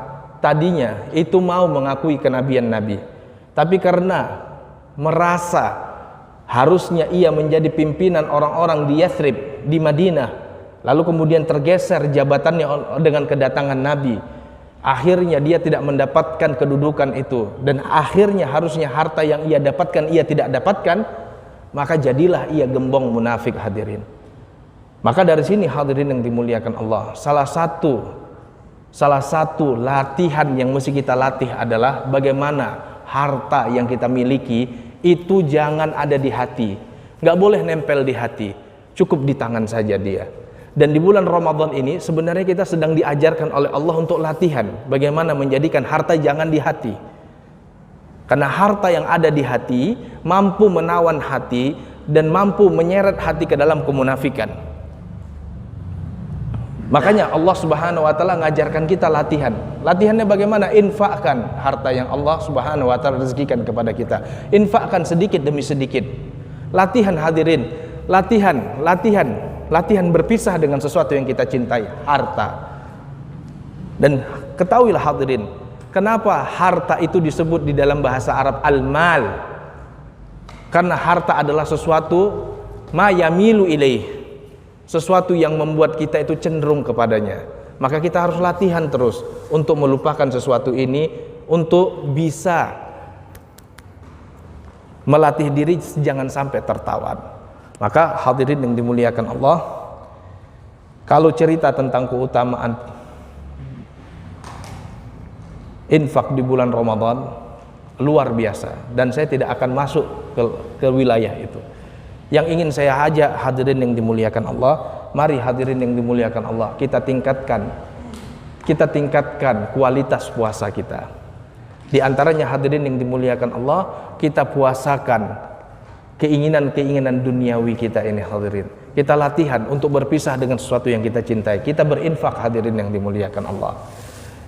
tadinya itu mau mengakui kenabian Nabi, tapi karena merasa harusnya ia menjadi pimpinan orang-orang di Yathrib, di Madinah, lalu kemudian tergeser jabatannya dengan kedatangan Nabi, akhirnya dia tidak mendapatkan kedudukan itu, dan akhirnya harusnya harta yang ia dapatkan ia tidak dapatkan, maka jadilah ia gembong munafik, hadirin. Maka dari sini, hadirin yang dimuliakan Allah, salah satu latihan yang mesti kita latih adalah bagaimana harta yang kita miliki itu jangan ada di hati, nggak boleh nempel di hati, cukup di tangan saja dia. Dan di bulan Ramadan ini sebenarnya kita sedang diajarkan oleh Allah untuk latihan bagaimana menjadikan harta jangan di hati. Karena harta yang ada di hati mampu menawan hati dan mampu menyeret hati ke dalam kemunafikan. Makanya Allah Subhanahu wa taala ngajarkan kita latihan. Latihannya bagaimana? Infakkan harta yang Allah Subhanahu wa taala rezekikan kepada kita. Infakkan sedikit demi sedikit. Latihan, hadirin. Latihan berpisah dengan sesuatu yang kita cintai, harta. Dan ketahuilah, hadirin, kenapa harta itu disebut di dalam bahasa Arab al-mal? Karena harta adalah sesuatu ma yamilu ilaih, sesuatu yang membuat kita itu cenderung kepadanya. Maka kita harus latihan terus untuk melupakan sesuatu ini, untuk bisa melatih diri jangan sampai tertawan. Maka hadirin yang dimuliakan Allah, kalau cerita tentang keutamaan infak di bulan Ramadan luar biasa, dan saya tidak akan masuk ke wilayah itu. Yang ingin saya ajak hadirin yang dimuliakan Allah, mari hadirin yang dimuliakan Allah, kita tingkatkan kualitas puasa kita. Di antaranya, hadirin yang dimuliakan Allah, kita puasakan keinginan-keinginan duniawi kita ini, hadirin. Kita latihan untuk berpisah dengan sesuatu yang kita cintai. Kita berinfak, hadirin yang dimuliakan Allah.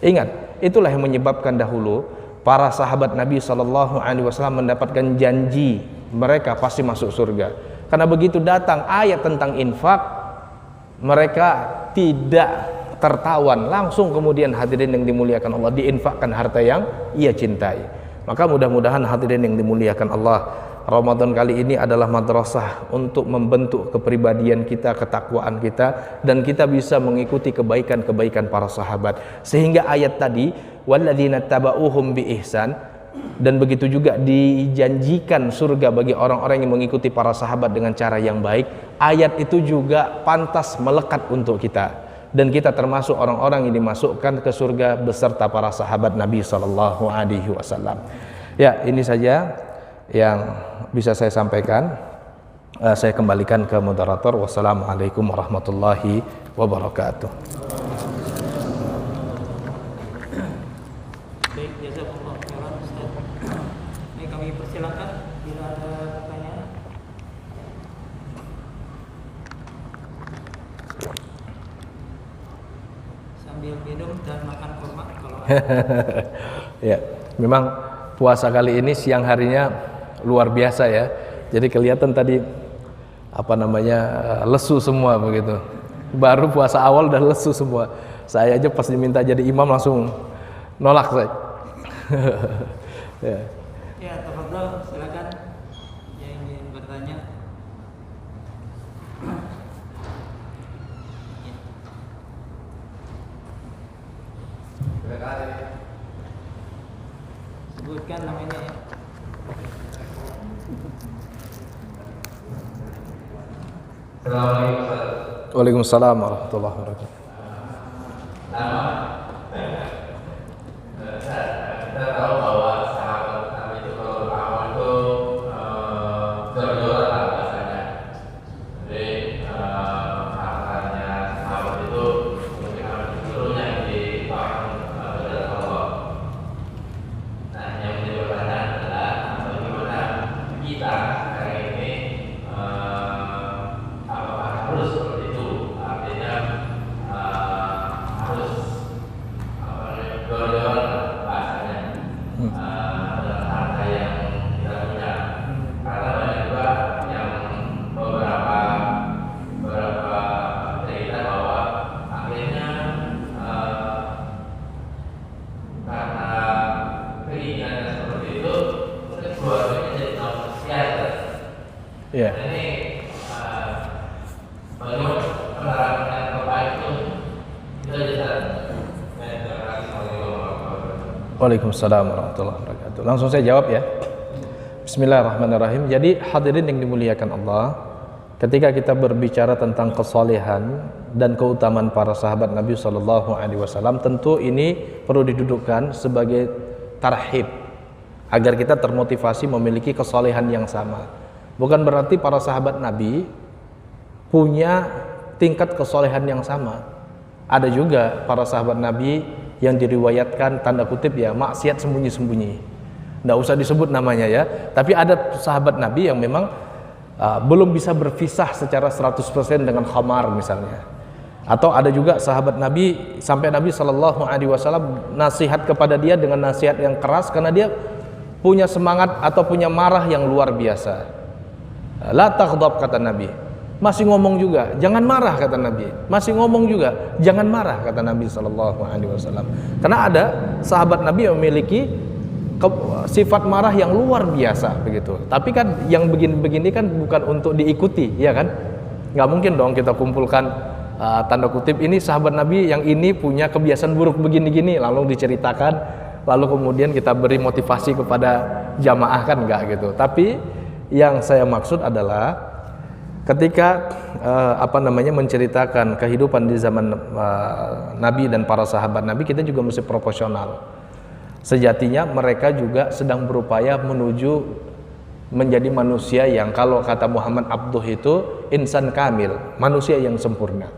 Ingat, itulah yang menyebabkan dahulu para sahabat Nabi SAW mendapatkan janji mereka pasti masuk surga. Karena begitu datang ayat tentang infak, mereka tidak tertawan, langsung kemudian, hadirin yang dimuliakan Allah, diinfakkan harta yang ia cintai. Maka mudah-mudahan, hadirin yang dimuliakan Allah, Ramadan kali ini adalah madrasah untuk membentuk kepribadian kita, ketakwaan kita, dan kita bisa mengikuti kebaikan-kebaikan para sahabat. Sehingga ayat tadi, walladzina taba'uhum bi ihsan, dan begitu juga dijanjikan surga bagi orang-orang yang mengikuti para sahabat dengan cara yang baik. Ayat itu juga pantas melekat untuk kita, dan kita termasuk orang-orang yang dimasukkan ke surga beserta para sahabat Nabi SAW. Ya, ini saja yang bisa saya sampaikan. Saya kembalikan ke moderator. Wassalamualaikum warahmatullahi wabarakatuh. Baik, jazakumullah khairan Ustaz. Ini kami persilakan bila ada pertanyaan. Sambil minum dan makan kurma kalau ada. Ya, memang puasa kali ini siang harinya luar biasa ya. Jadi kelihatan tadi lesu semua begitu. Baru puasa awal udah lesu semua. Saya aja pas diminta jadi imam langsung nolak saya. Ya. Ya, tafadhol, silakan yang ingin bertanya. Sebutkan namanya ya. Waalaikumsalam warahmatullahi wabarakatuh. Kita tahu bahwa sahabat Nabi itu kalau beramal itu jor-joran lah bahasanya. Jadi hartanya sahabat itu mungkin harus seluruhnya yang dipakai kepada Allah. Nah, yang menjadi pertanyaan adalah bagaimana kita sekarang ini apakah harus seperti itu? Artinya harus Iya. Ini bagaimana penerapan yang terbaik itu aja. Waalaikumsalam warahmatullahi wabarakatuh. Langsung saya jawab ya. Bismillahirrahmanirrahim. Jadi hadirin yang dimuliakan Allah, ketika kita berbicara tentang kesolehan dan keutamaan para sahabat Nabi SAW, tentu ini perlu didudukkan sebagai tarhib agar kita termotivasi memiliki kesolehan yang sama. Bukan berarti para sahabat Nabi punya tingkat kesolehan yang sama. Ada juga para sahabat Nabi yang diriwayatkan tanda kutip ya maksiat sembunyi-sembunyi. Nggak usah disebut namanya ya. Tapi ada sahabat Nabi yang memang belum bisa berpisah secara 100% dengan khamar misalnya. Atau ada juga sahabat Nabi sampai Nabi SAW nasihat kepada dia dengan nasihat yang keras karena dia punya semangat atau punya marah yang luar biasa. La taghdab kata Nabi. Masih ngomong juga, jangan marah kata Nabi. Masih ngomong juga, jangan marah kata Nabi SAW. Karena ada sahabat Nabi yang memiliki sifat marah yang luar biasa begitu. Tapi kan yang begini-begini kan bukan untuk diikuti, ya kan? Nggak mungkin dong kita kumpulkan tanda kutip ini sahabat Nabi yang ini punya kebiasaan buruk begini-gini lalu diceritakan, lalu kemudian kita beri motivasi kepada jamaah, kan nggak gitu. Tapi yang saya maksud adalah ketika menceritakan kehidupan di zaman Nabi dan para sahabat Nabi, kita juga mesti proporsional. Sejatinya mereka juga sedang berupaya menuju menjadi manusia yang kalau kata Muhammad Abduh itu insan kamil, manusia yang sempurna.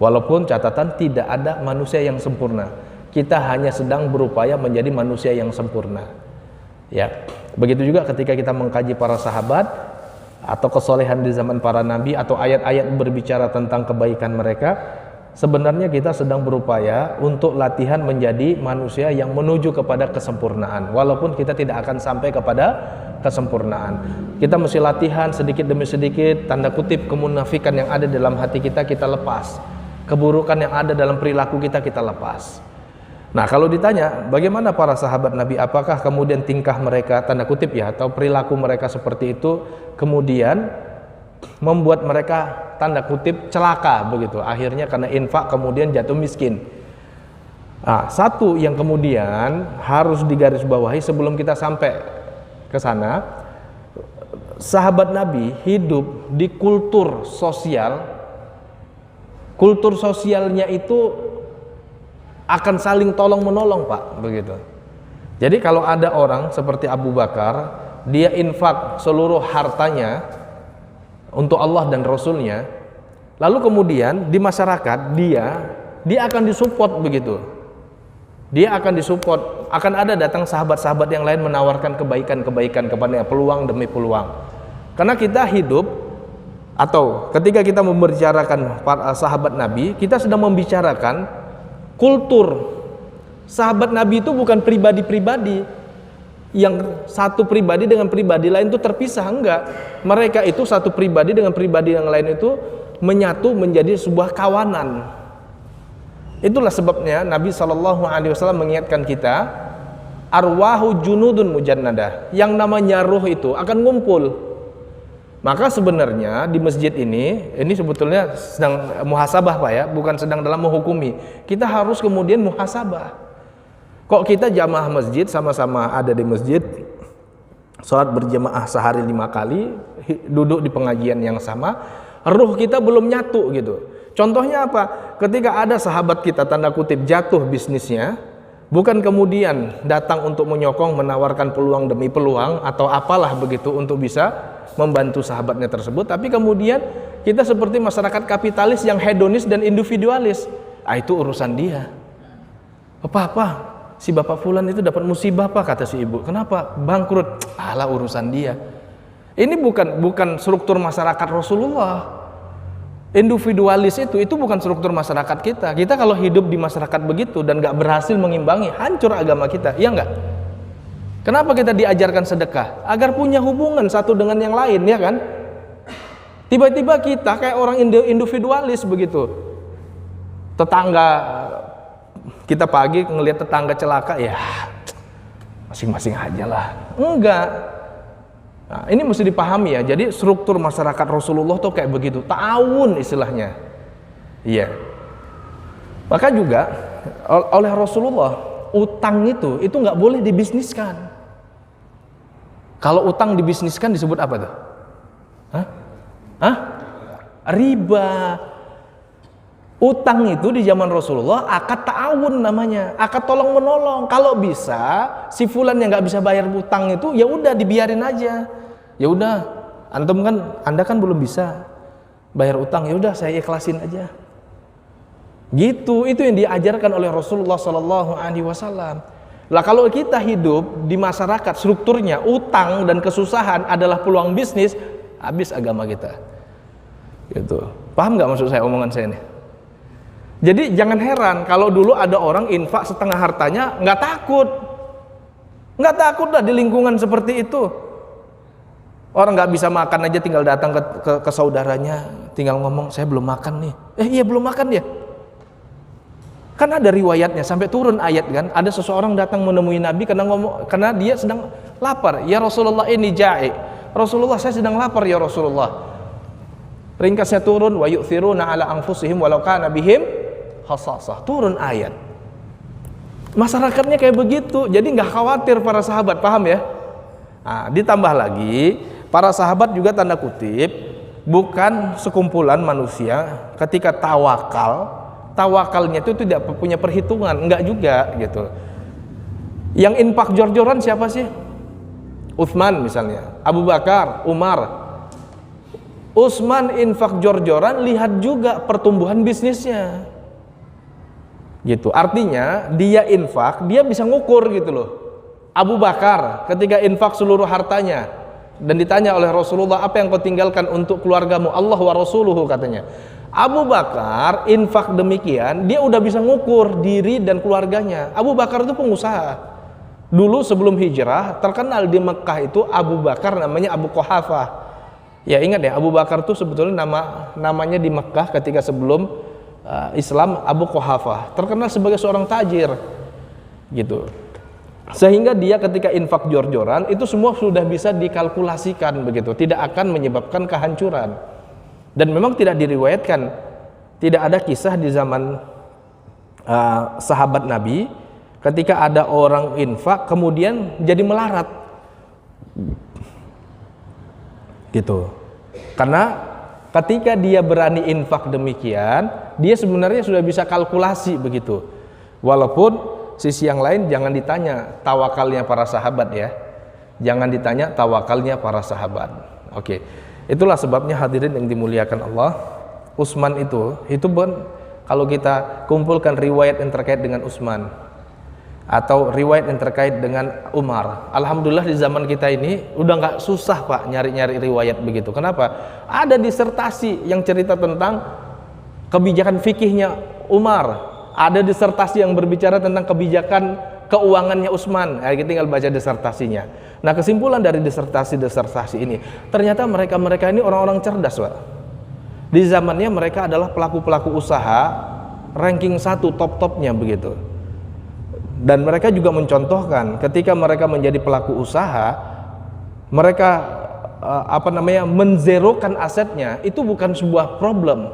Walaupun catatan tidak ada manusia yang sempurna, kita hanya sedang berupaya menjadi manusia yang sempurna. Ya, begitu juga ketika kita mengkaji para sahabat atau kesolehan di zaman para nabi atau ayat-ayat berbicara tentang kebaikan mereka, sebenarnya kita sedang berupaya untuk latihan menjadi manusia yang menuju kepada kesempurnaan. Walaupun kita tidak akan sampai kepada kesempurnaan, kita mesti latihan sedikit demi sedikit. Tanda kutip kemunafikan yang ada dalam hati kita lepas, keburukan yang ada dalam perilaku kita lepas. Nah, kalau ditanya bagaimana para sahabat Nabi, apakah kemudian tingkah mereka tanda kutip ya atau perilaku mereka seperti itu kemudian membuat mereka tanda kutip celaka begitu, akhirnya karena infak kemudian jatuh miskin. Nah, satu yang kemudian harus digarisbawahi sebelum kita sampai ke sana, sahabat Nabi hidup di kultur sosialnya itu akan saling tolong menolong, Pak, begitu. Jadi kalau ada orang seperti Abu Bakar, dia infak seluruh hartanya untuk Allah dan Rasulnya, lalu kemudian di masyarakat dia akan disupport begitu. Dia akan disupport, akan ada datang sahabat-sahabat yang lain menawarkan kebaikan-kebaikan kepadanya, peluang demi peluang. Karena kita hidup atau ketika kita membicarakan para sahabat Nabi, kita sedang membicarakan kultur. Sahabat Nabi itu bukan pribadi-pribadi yang satu pribadi dengan pribadi lain itu terpisah, enggak. Mereka itu satu pribadi dengan pribadi yang lain itu menyatu menjadi sebuah kawanan. Itulah sebabnya Nabi SAW mengingatkan kita, arwahu junudun mujannadah, yang namanya ruh itu akan ngumpul. Maka sebenarnya di masjid ini sebetulnya sedang muhasabah, Pak ya, bukan sedang dalam menghukumi. Kita harus kemudian muhasabah. Kok kita jamaah masjid sama-sama ada di masjid, sholat berjamaah sehari 5 kali, duduk di pengajian yang sama, ruh kita belum nyatu gitu. Contohnya apa? Ketika ada sahabat kita tanda kutip jatuh bisnisnya, bukan kemudian datang untuk menyokong, menawarkan peluang demi peluang atau apalah begitu untuk bisa membantu sahabatnya tersebut, tapi kemudian kita seperti masyarakat kapitalis yang hedonis dan individualis. Itu urusan dia. Apa si bapak fulan itu dapat musibah, Pak, kata si ibu. Kenapa? Bangkrut. Alah, urusan dia. Ini bukan struktur masyarakat Rasulullah. Individualis itu bukan struktur masyarakat kita. Kita kalau hidup di masyarakat begitu dan gak berhasil mengimbangi, hancur agama kita, iya enggak? Kenapa kita diajarkan sedekah? Agar punya hubungan satu dengan yang lain, ya kan? Tiba-tiba kita kayak orang individualis begitu. Tetangga kita pagi ngelihat tetangga celaka, ya masing-masing aja lah. Enggak. Nah, ini mesti dipahami ya. Jadi struktur masyarakat Rasulullah tuh kayak begitu, ta'awun istilahnya. Iya. Maka juga oleh Rasulullah, utang itu nggak boleh dibisniskan. Kalau utang dibisniskan disebut apa tuh? Riba. Utang itu di zaman Rasulullah akad ta'awun namanya, akad tolong menolong. Kalau bisa si fulan yang nggak bisa bayar utang itu, ya udah dibiarin aja. Ya udah, anda kan belum bisa bayar utang, ya udah saya ikhlasin aja. Gitu, itu yang diajarkan oleh Rasulullah Sallallahu Alaihi Wasallam. Lah kalau kita hidup di masyarakat strukturnya utang dan kesusahan adalah peluang bisnis, habis agama kita. Gitu. Paham nggak maksud saya omongan saya ini? Jadi jangan heran kalau dulu ada orang infak setengah hartanya, nggak takut lah di lingkungan seperti itu. Orang nggak bisa makan aja tinggal datang ke saudaranya, tinggal ngomong saya belum makan nih. Iya belum makan dia. Kan ada riwayatnya sampai turun ayat kan, ada seseorang datang menemui Nabi karena dia sedang lapar. Ya Rasulullah ini ja'i. Rasulullah saya sedang lapar ya Rasulullah. Ringkasnya turun wa yu'thiruna ala anfusihim walau kana bihim khasasah. Turun ayat. Masyarakatnya kayak begitu. Jadi nggak khawatir para sahabat, paham ya? Nah, ditambah lagi para sahabat juga tanda kutip bukan sekumpulan manusia ketika tawakalnya itu tidak punya perhitungan, enggak juga gitu. Yang infak jor-joran siapa sih? Utsman misalnya, Abu Bakar, Umar. Utsman infak jor-joran, lihat juga pertumbuhan bisnisnya. Gitu. Artinya dia infak, dia bisa ngukur gitu loh. Abu Bakar ketika infak seluruh hartanya dan ditanya oleh Rasulullah, apa yang kau tinggalkan untuk keluargamu? Allah wa rasuluhu katanya. Abu Bakar infak demikian, dia udah bisa ngukur diri dan keluarganya. Abu Bakar itu pengusaha. Dulu sebelum hijrah terkenal di Mekah itu Abu Bakar namanya Abu Quhafah. Ya ingat ya, Abu Bakar itu sebetulnya namanya di Mekah ketika sebelum Islam Abu Quhafah, terkenal sebagai seorang tajir gitu. Sehingga dia ketika infak jor-joran itu semua sudah bisa dikalkulasikan begitu, tidak akan menyebabkan kehancuran. Dan memang tidak diriwayatkan, tidak ada kisah di zaman sahabat Nabi ketika ada orang infak kemudian jadi melarat gitu. Karena ketika dia berani infak demikian, dia sebenarnya sudah bisa kalkulasi begitu. Walaupun sisi yang lain jangan ditanya tawakalnya para sahabat ya. Jangan ditanya tawakalnya para sahabat. Oke. Itulah sebabnya hadirin yang dimuliakan Allah, Utsman itu pun kalau kita kumpulkan riwayat yang terkait dengan Utsman atau riwayat yang terkait dengan Umar, alhamdulillah di zaman kita ini udah nggak susah Pak nyari-nyari riwayat begitu. Kenapa? Ada disertasi yang cerita tentang kebijakan fikihnya Umar, ada disertasi yang berbicara tentang kebijakan keuangannya Utsman. Kita tinggal baca disertasinya. Nah, kesimpulan dari disertasi ini, ternyata mereka ini orang-orang cerdas, Pak. Di zamannya mereka adalah pelaku-pelaku usaha ranking 1 top-topnya begitu. Dan mereka juga mencontohkan ketika mereka menjadi pelaku usaha, mereka menzerokan asetnya itu bukan sebuah problem.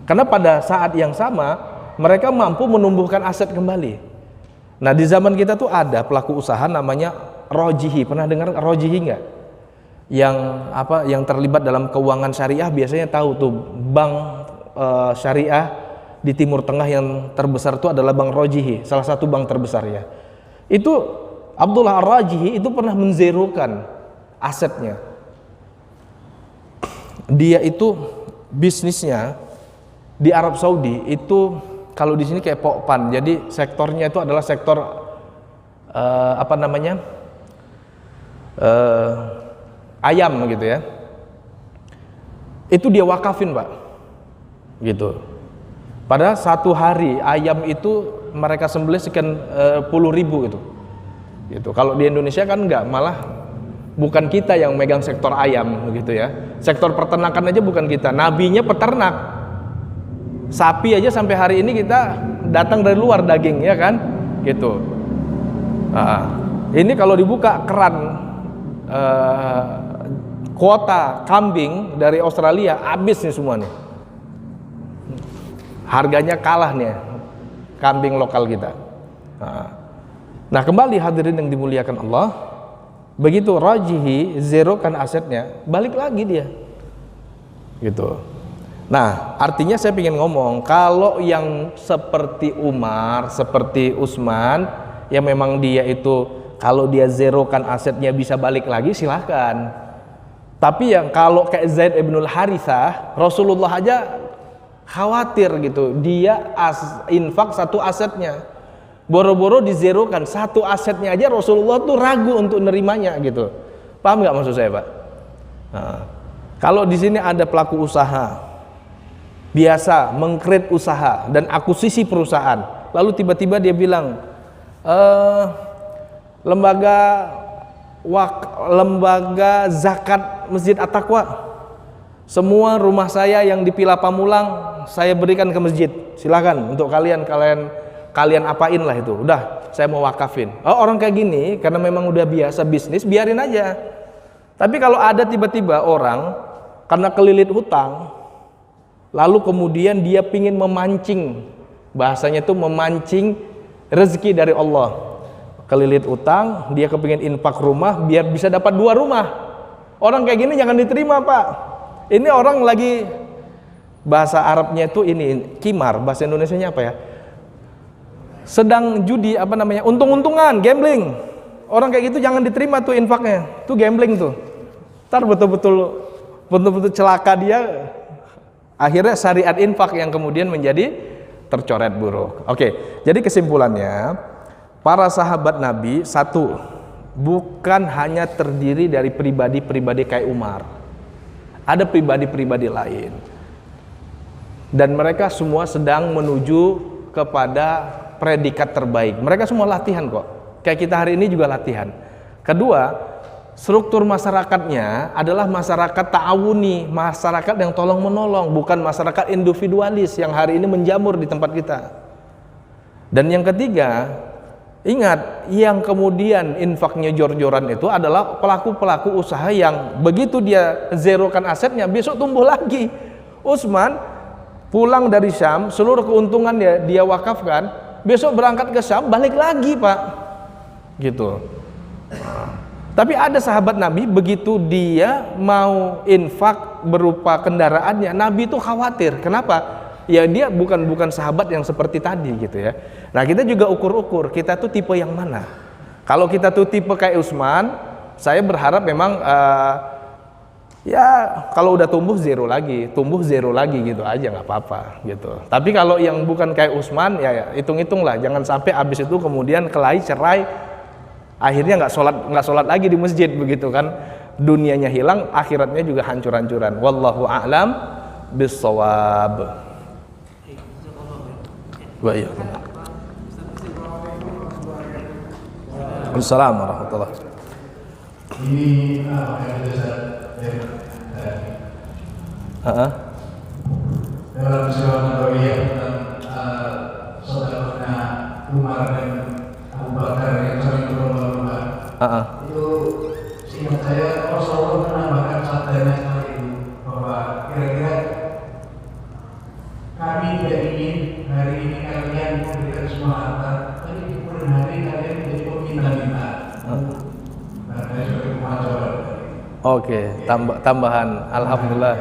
Karena pada saat yang sama mereka mampu menumbuhkan aset kembali. Nah, di zaman kita tuh ada pelaku usaha namanya Rojihi. Pernah dengar Rojihi nggak? Yang terlibat dalam keuangan syariah biasanya tahu tuh bank syariah di Timur Tengah yang terbesar itu adalah Bank Rojihi, salah satu bank terbesar ya. Itu Abdullah Ar-Rajihi itu pernah menzerokan asetnya. Dia itu bisnisnya di Arab Saudi itu kalau di sini kayak pokpan. Jadi sektornya itu adalah sektor ayam gitu ya. Itu dia wakafin, Pak. Gitu. Pada satu hari ayam itu mereka sembelih sekian puluh ribu gitu. Gitu. Kalau di Indonesia kan enggak, malah bukan kita yang megang sektor ayam gitu ya. Sektor peternakan aja bukan kita. Nabinya peternak. Sapi aja sampai hari ini kita datang dari luar daging ya kan? Gitu. Ini kalau dibuka keran kuota kambing dari Australia habis nih semua nih. Harganya kalah nih kambing lokal kita. Nah, kembali hadirin yang dimuliakan Allah, begitu rajihi zerokan asetnya, balik lagi dia. Gitu. Nah, artinya saya ingin ngomong, kalau yang seperti Umar, seperti Utsman, yang memang dia itu kalau dia zerokan asetnya bisa balik lagi, silahkan. Tapi yang kalau kayak Zaid ibnul Harithah, Rasulullah aja khawatir gitu, dia infak satu asetnya, boro-boro dizerokan satu asetnya aja, Rasulullah tuh ragu untuk nerimanya gitu. Paham nggak maksud saya, Pak? Nah, kalau di sini ada pelaku usaha biasa mengkredit usaha dan akuisisi perusahaan, lalu tiba-tiba dia bilang, lembaga zakat Masjid At-Taqwa, semua rumah saya yang di Pila Pamulang saya berikan ke masjid, silakan untuk kalian apain lah itu, udah saya mau wakafin. Orang kayak gini karena memang udah biasa bisnis, biarin aja. Tapi kalau ada tiba-tiba orang karena kelilit hutang, lalu kemudian dia pingin memancing, bahasanya itu memancing rezeki dari Allah, kelilit utang, dia kepingin infak rumah biar bisa dapat 2 rumah. Orang kayak gini jangan diterima, Pak. Ini orang lagi, bahasa Arabnya itu ini kimar, bahasa Indonesianya apa ya, sedang judi, apa namanya, untung-untungan, gambling. Orang kayak gitu jangan diterima tuh infaknya, tuh gambling tuh. Ntar betul-betul celaka dia, akhirnya syariat infak yang kemudian menjadi tercoret buruk. Oke, jadi kesimpulannya, para sahabat Nabi satu, bukan hanya terdiri dari pribadi-pribadi kayak Umar, ada pribadi-pribadi lain, dan mereka semua sedang menuju kepada predikat terbaik. Mereka semua latihan kok, kayak kita hari ini juga latihan. Kedua, struktur masyarakatnya adalah masyarakat ta'awuni, masyarakat yang tolong menolong, bukan masyarakat individualis yang hari ini menjamur di tempat kita. Dan yang ketiga, ingat, yang kemudian infaknya jor-joran itu adalah pelaku-pelaku usaha yang begitu dia zerokan asetnya, besok tumbuh lagi. Utsman pulang dari Syam, seluruh keuntungan dia wakafkan, besok berangkat ke Syam, balik lagi, Pak. Gitu. Tapi ada sahabat Nabi, begitu dia mau infak berupa kendaraannya, Nabi itu khawatir. Kenapa? Ya dia bukan sahabat yang seperti tadi gitu ya. Nah, kita juga ukur-ukur kita tuh tipe yang mana. Kalau kita tuh tipe kayak Utsman, saya berharap memang ya kalau udah tumbuh zero lagi gitu aja, nggak apa-apa gitu. Tapi kalau yang bukan kayak Utsman, ya hitung-hitung lah, jangan sampai abis itu kemudian kelahi, cerai, akhirnya nggak sholat lagi di masjid begitu kan, dunianya hilang, akhiratnya juga hancur-hancuran. Wallahu a'lam bissawab. Assalamualaikum warahmatullahi wabarakatuh. Ini dalam surah Nabawiyah tentang saudaranya Umar dan Abu Bakar yang saling berlomba-lomba. Itu seingat saya Rasulullah menambahkan sabdanya seperti itu, bahwa kira-kira kami tidak ingin hari ini kalian memberikan semua harta, tapi di kemudian hari kalian menjadi peminta-minta. Nah, saya sebagai pengajar. Oke, tambahan. Alhamdulillah.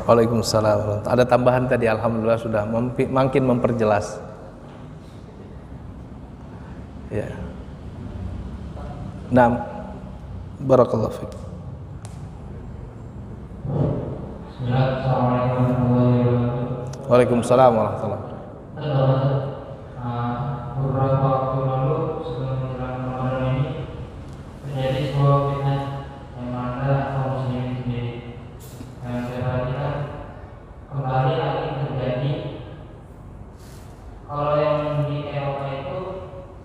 Waalaikumsalam. Ada tambahan tadi, alhamdulillah sudah makin memperjelas. Ya. Naam. Barakallahu fiik. Assalamualaikum warahmatullahi wabarakatuh. Waalaikumsalam warahmatullahi wabarakatuh. Beberapa waktu lalu sebelum menjelang Ramadan ini terjadi sebuah fitnah yang melanda kaum muslimin sendiri. Yang saya perhatikan kembali lagi terjadi. Kalau yang di Eropa itu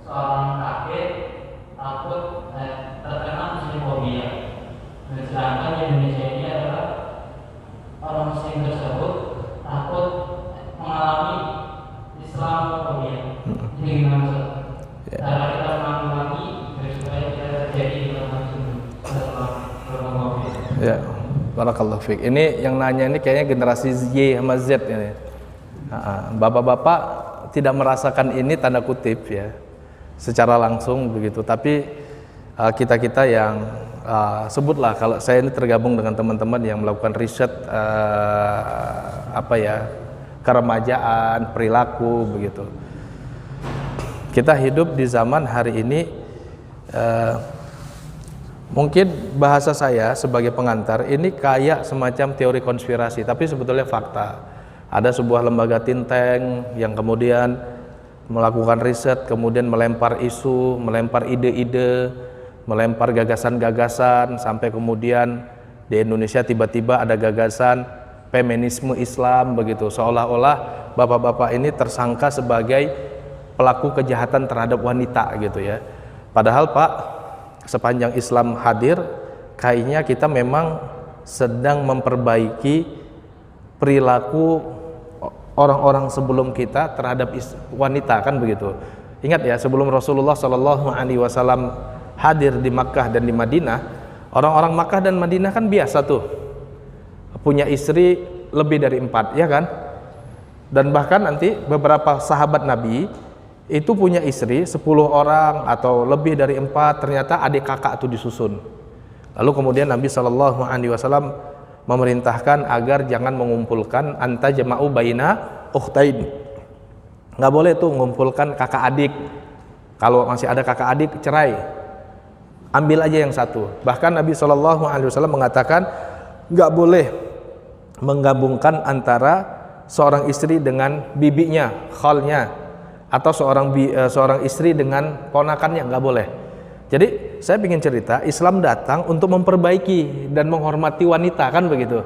seorang kafir takut terkena muslimofobia, dan sedangkan di Indonesia ini adalah orang muslim tersebut takut mengalami Islamofobia. Jadi gimana? Cara kita menanggulangi supaya tidak terjadi di dalam muslim. Barakallahu fiik. Ini yang nanya ini kayaknya generasi Y sama Z ini. Bapak-bapak tidak merasakan ini tanda kutip ya, secara langsung begitu. Tapi kita yang sebutlah, kalau saya ini tergabung dengan teman-teman yang melakukan riset keremajaan, perilaku begitu. Kita hidup di zaman hari ini, mungkin bahasa saya sebagai pengantar ini kayak semacam teori konspirasi, tapi sebetulnya fakta. Ada sebuah lembaga think tank yang kemudian melakukan riset, kemudian melempar isu, melempar ide-ide, melempar gagasan-gagasan, sampai kemudian di Indonesia tiba-tiba ada gagasan feminisme Islam begitu, seolah-olah bapak-bapak ini tersangka sebagai pelaku kejahatan terhadap wanita gitu ya. Padahal Pak, sepanjang Islam hadir, kayaknya kita memang sedang memperbaiki perilaku orang-orang sebelum kita terhadap wanita, kan begitu. Ingat ya, sebelum Rasulullah Shallallahu Alaihi Wasallam hadir di Makkah dan di Madinah, orang-orang Makkah dan Madinah kan biasa tuh punya istri lebih dari 4, ya kan? Dan bahkan nanti beberapa sahabat Nabi itu punya istri 10 orang atau lebih dari 4, ternyata adik kakak tuh disusun. Lalu kemudian Nabi Shallallahu Alaihi Wasallam memerintahkan agar jangan mengumpulkan anta jama'u baina ukhtain. Nggak boleh tuh mengumpulkan kakak adik. Kalau masih ada kakak adik, cerai. Ambil aja yang satu. Bahkan Nabi Shallallahu Alaihi Wasallam mengatakan nggak boleh menggabungkan antara seorang istri dengan bibinya, khalnya, atau seorang istri dengan ponakannya, nggak boleh. Jadi saya ingin cerita, Islam datang untuk memperbaiki dan menghormati wanita, kan begitu.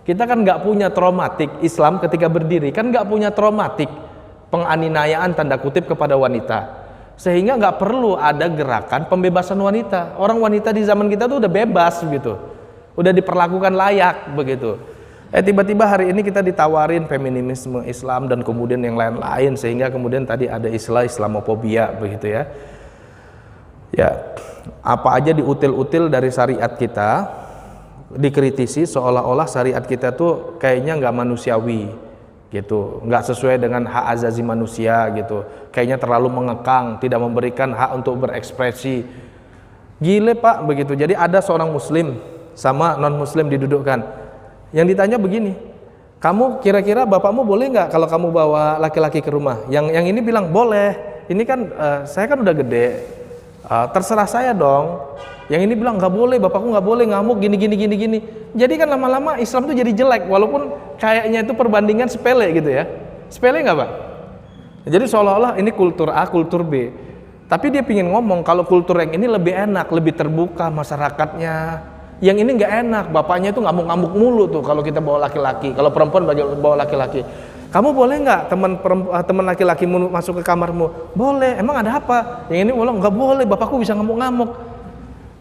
Kita kan nggak punya traumatik, Islam ketika berdiri kan nggak punya traumatik penganiayaan tanda kutip kepada wanita, sehingga nggak perlu ada gerakan pembebasan wanita. Orang wanita di zaman kita tuh udah bebas gitu, udah diperlakukan layak begitu. Tiba-tiba hari ini kita ditawarin feminisme Islam dan kemudian yang lain-lain, sehingga kemudian tadi ada istilah Islamofobia begitu ya. Ya, apa aja diutil-util dari syariat kita dikritisi, seolah-olah syariat kita tuh kayaknya nggak manusiawi gitu, nggak sesuai dengan hak azazi manusia gitu, kayaknya terlalu mengekang, tidak memberikan hak untuk berekspresi. Gile Pak begitu. Jadi ada seorang muslim sama non muslim didudukkan, yang ditanya begini, kamu kira-kira bapakmu boleh nggak kalau kamu bawa laki-laki ke rumah? Yang ini bilang boleh, ini kan saya kan udah gede, terserah saya dong. Yang ini bilang nggak boleh, bapakku nggak boleh, ngamuk gini. Jadi kan lama-lama Islam tuh jadi jelek, walaupun kayaknya itu perbandingan sepele gitu ya. Sepele nggak Pak? Jadi seolah-olah ini kultur A, kultur B. Tapi dia pingin ngomong kalau kultur yang ini lebih enak, lebih terbuka masyarakatnya. Yang ini nggak enak, bapaknya itu ngamuk-ngamuk mulu tuh kalau kita bawa laki-laki, kalau perempuan bawa laki-laki. Kamu boleh nggak teman laki-lakimu masuk ke kamarmu? Boleh. Emang ada apa? Yang ini bilang nggak boleh, bapakku bisa ngamuk-ngamuk